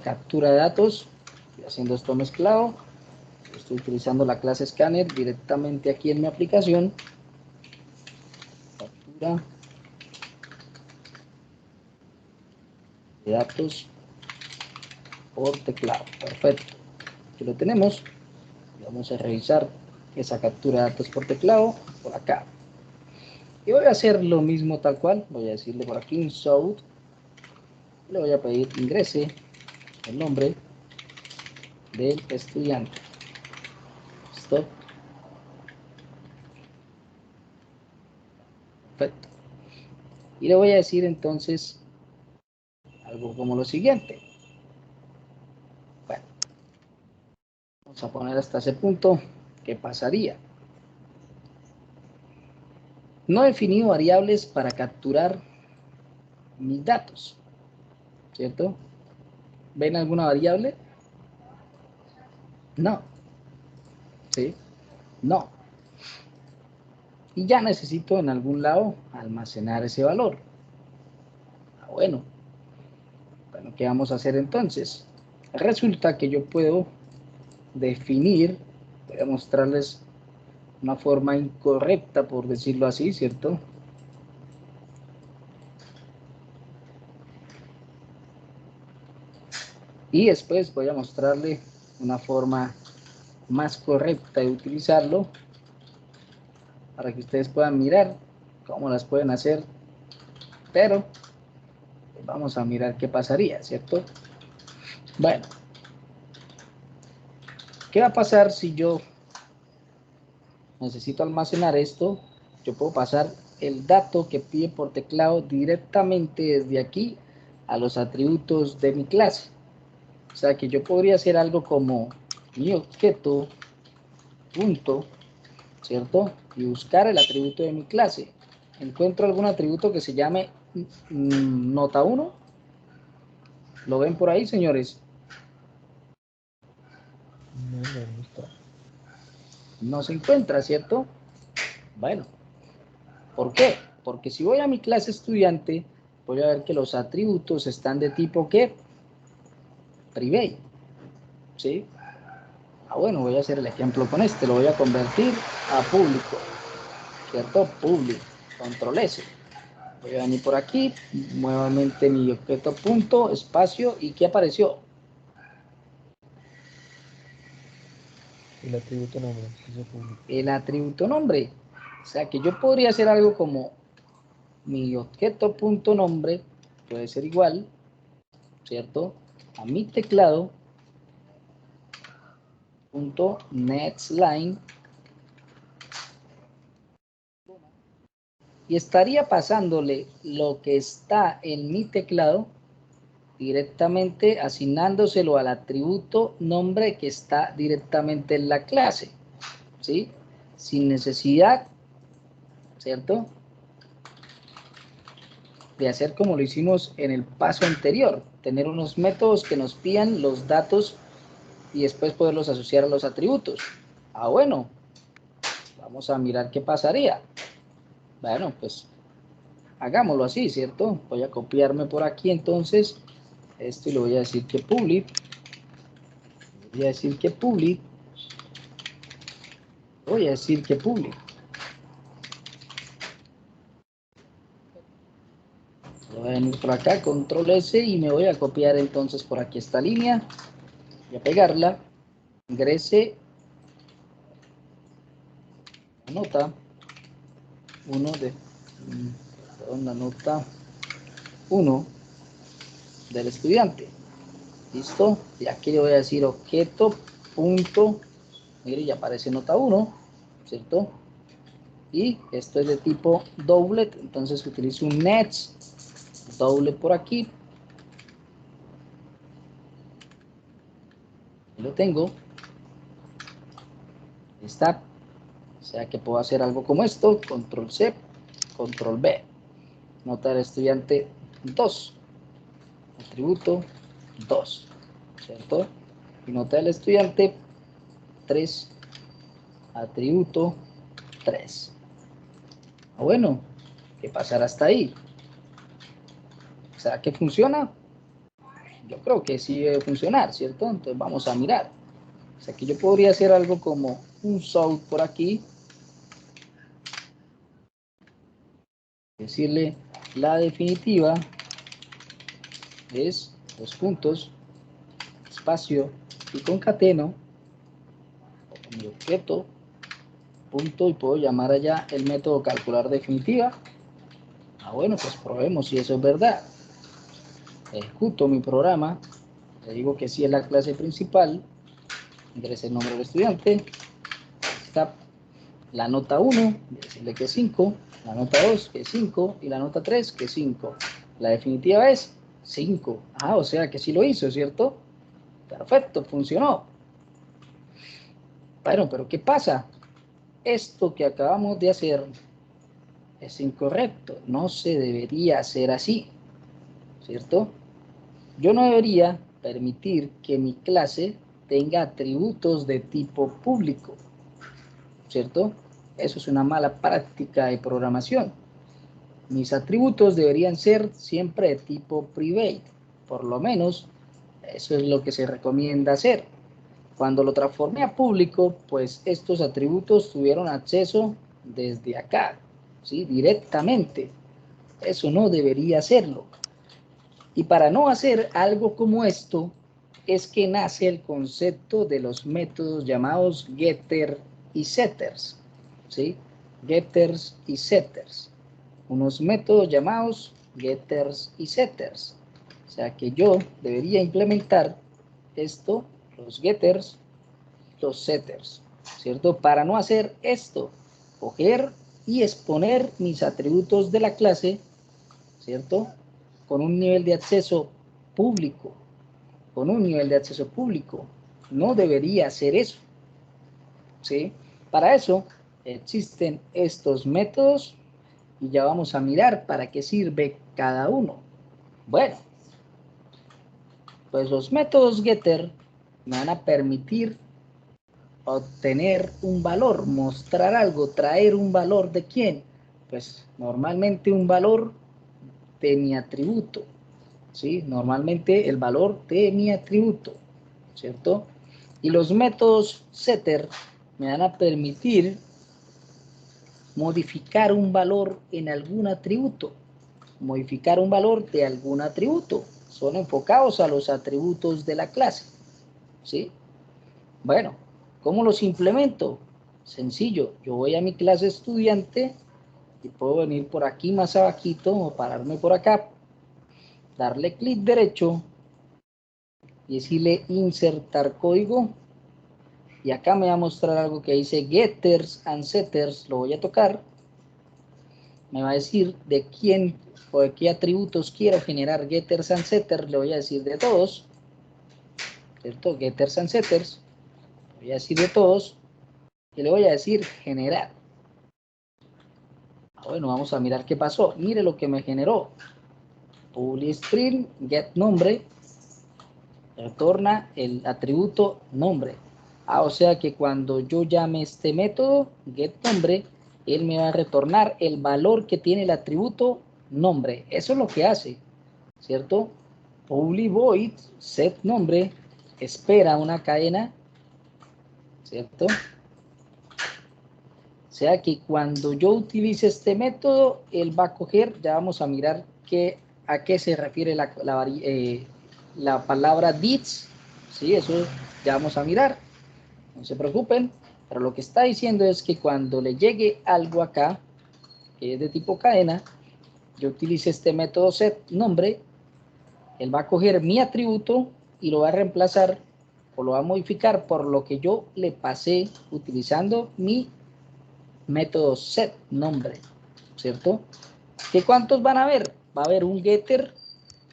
Speaker 1: captura de datos. Estoy haciendo esto mezclado. Estoy utilizando la clase scanner directamente aquí en mi aplicación. Captura de datos por teclado. Perfecto. Aquí lo tenemos. Vamos a revisar esa captura de datos por teclado por acá. Y voy a hacer lo mismo tal cual. Voy a decirle por aquí insert. Le voy a pedir ingrese el nombre del estudiante. Listo. Perfecto. Y le voy a decir entonces algo como lo siguiente. Bueno, vamos a poner hasta ese punto. ¿Qué pasaría? No he definido variables para capturar mis datos, ¿cierto? ¿Ven alguna variable? No. ¿Sí? No. Y ya necesito en algún lado almacenar ese valor. Bueno, ¿qué vamos a hacer entonces? Resulta que yo puedo definir, voy a mostrarles una forma incorrecta, por decirlo así, ¿cierto? Y después voy a mostrarle una forma más correcta de utilizarlo para que ustedes puedan mirar cómo las pueden hacer, pero vamos a mirar qué pasaría, ¿cierto? Bueno, ¿qué va a pasar si yo necesito almacenar esto? Yo puedo pasar el dato que pide por teclado directamente desde aquí a los atributos de mi clase. O sea que yo podría hacer algo como mi objeto punto, ¿cierto? Y buscar el atributo de mi clase. Encuentro algún atributo que se llame nota 1. ¿Lo ven por ahí, señores?
Speaker 4: No está.
Speaker 1: No se encuentra, ¿cierto? Bueno, ¿por qué? Porque si voy a mi clase estudiante, voy a ver que los atributos están de tipo ¿qué? Private, ¿sí? Bueno, voy a hacer el ejemplo con este, lo voy a convertir a público, ¿cierto? Public, control S. Voy a venir por aquí, nuevamente mi objeto punto, espacio, ¿y qué apareció?
Speaker 4: El atributo nombre, dice público.
Speaker 1: El atributo nombre. O sea que yo podría hacer algo como mi objeto punto nombre puede ser igual, ¿cierto? A mi teclado punto next line y estaría pasándole lo que está en mi teclado directamente asignándoselo al atributo nombre que está directamente en la clase, ¿sí? Sin necesidad, ¿cierto?, de hacer como lo hicimos en el paso anterior, tener unos métodos que nos pidan los datos y después poderlos asociar a los atributos. Bueno, vamos a mirar qué pasaría. Bueno, pues hagámoslo así, ¿cierto? Voy a copiarme por aquí entonces esto y le voy a decir que public. Voy a decir que public. Voy a decir que public. Voy a venir por acá, control S, y me voy a copiar entonces por aquí esta línea. Voy a pegarla. Ingrese la nota 1 de, perdón, la nota 1 del estudiante. Listo. Y aquí le voy a decir objeto punto, mire, ya aparece nota 1, ¿cierto? Y esto es de tipo doublet, entonces utilizo un next doble por aquí. Lo tengo. Está. O sea que puedo hacer algo como esto, control C, control B. Nota del estudiante 2. Atributo 2. ¿Cierto? Y nota del estudiante 3. Atributo 3. Bueno, ¿qué pasará hasta ahí? ¿Será que funciona? Yo creo que sí debe funcionar, ¿cierto? Entonces vamos a mirar. O sea que yo podría hacer algo como un south por aquí. Decirle la definitiva es 2 puntos, espacio y concateno, mi objeto, punto, y puedo llamar allá el método calcular definitiva. Bueno, pues probemos si eso es verdad. Ejecuto mi programa, le digo que sí es la clase principal, ingrese el nombre del estudiante, está la nota 1, decirle que es 5, la nota 2 que es 5 y la nota 3 que es 5. La definitiva es 5. O sea que sí lo hizo, ¿cierto? Perfecto, funcionó. Bueno, pero ¿qué pasa? Esto que acabamos de hacer es incorrecto, no se debería hacer así, ¿cierto? Yo no debería permitir que mi clase tenga atributos de tipo público, ¿cierto? Eso es una mala práctica de programación. Mis atributos deberían ser siempre de tipo private, por lo menos eso es lo que se recomienda hacer. Cuando lo transformé a público, pues estos atributos tuvieron acceso desde acá, ¿sí? Directamente. Eso no debería hacerlo. Y para no hacer algo como esto, es que nace el concepto de los métodos llamados getter y setters, ¿sí? Getters y setters. Unos métodos llamados getters y setters. O sea que yo debería implementar esto, los getters, los setters, ¿cierto? Para no hacer esto, coger y exponer mis atributos de la clase, ¿cierto? Con un nivel de acceso público, con un nivel de acceso público. No debería hacer eso, ¿sí? Para eso existen estos métodos y ya vamos a mirar para qué sirve cada uno. Bueno, pues los métodos getter me van a permitir obtener un valor, mostrar algo, traer un valor de quién, pues normalmente un valor de mi atributo, ¿sí? Normalmente el valor de mi atributo, ¿cierto? Y los métodos setter me van a permitir modificar un valor en algún atributo, modificar un valor de algún atributo, son enfocados a los atributos de la clase, ¿sí? Bueno, ¿cómo los implemento? Sencillo, yo voy a mi clase estudiante y puedo venir por aquí más abajito o pararme por acá, darle clic derecho y decirle insertar código, y acá me va a mostrar algo que dice getters and setters, lo voy a tocar, me va a decir de quién o de qué atributos quiero generar getters and setters, le voy a decir de todos, ¿cierto? Getters and setters, voy a decir de todos y le voy a decir generar. Bueno, vamos a mirar qué pasó. Mire lo que me generó. Public string get nombre retorna el atributo nombre. O sea que cuando yo llame este método get nombre, él me va a retornar el valor que tiene el atributo nombre. Eso es lo que hace, ¿cierto? Public void set nombre espera una cadena, ¿cierto? O sea que cuando yo utilice este método, él va a coger, ya vamos a mirar a qué se refiere la palabra dits, ¿sí? Eso ya vamos a mirar, no se preocupen, pero lo que está diciendo es que cuando le llegue algo acá, que es de tipo cadena, yo utilice este método set nombre, él va a coger mi atributo y lo va a reemplazar o lo va a modificar por lo que yo le pasé utilizando mi método set nombre, ¿cierto? ¿Qué cuántos van a haber? Va a haber un getter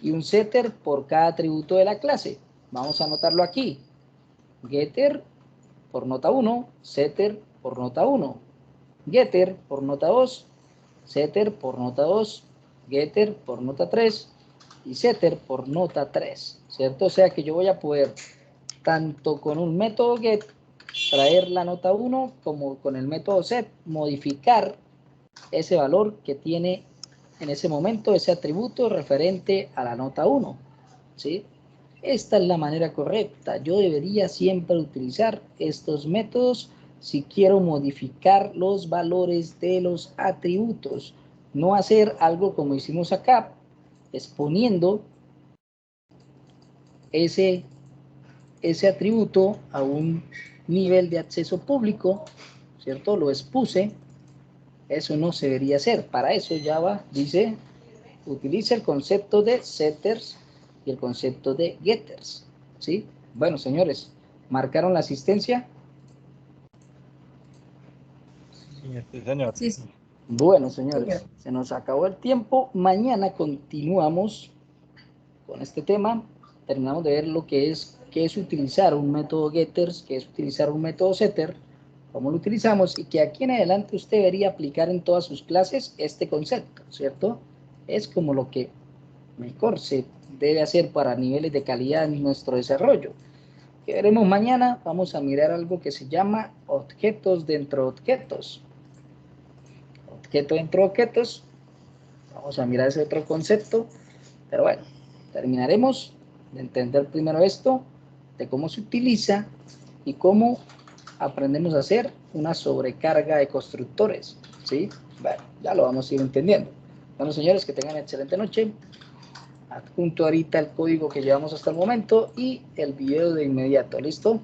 Speaker 1: y un setter por cada atributo de la clase. Vamos a anotarlo aquí. Getter por nota 1, setter por nota 1, getter por nota 2, setter por nota 2, getter por nota 3 y setter por nota 3, ¿cierto? O sea que yo voy a poder tanto con un método get traer la nota 1 como con el método set modificar ese valor que tiene en ese momento ese atributo referente a la nota 1, ¿sí? Esta es la manera correcta. Yo debería siempre utilizar estos métodos si quiero modificar los valores de los atributos, no hacer algo como hicimos acá, exponiendo ese atributo a un nivel de acceso público, ¿cierto? Lo expuse, eso no se debería hacer. Para eso Java dice, utiliza el concepto de setters y el concepto de getters, ¿sí? Bueno, señores, ¿marcaron la asistencia?
Speaker 2: Sí, señor.
Speaker 5: Sí, sí.
Speaker 1: Bueno, señores, se nos acabó el tiempo. Mañana continuamos con este tema. Terminamos de ver lo que es, qué es utilizar un método getters, qué es utilizar un método setter, cómo lo utilizamos y que aquí en adelante usted debería aplicar en todas sus clases este concepto, ¿cierto? Es como lo que mejor se debe hacer para niveles de calidad en nuestro desarrollo. ¿Qué veremos mañana? Vamos a mirar algo que se llama objetos dentro de objetos. Objeto dentro de objetos. Vamos a mirar ese otro concepto. Pero bueno, terminaremos de entender primero esto, de cómo se utiliza y cómo aprendemos a hacer una sobrecarga de constructores, ¿sí? Bueno, ya lo vamos a ir entendiendo. Bueno, señores, que tengan excelente noche. Adjunto ahorita el código que llevamos hasta el momento y el video de inmediato, ¿listo?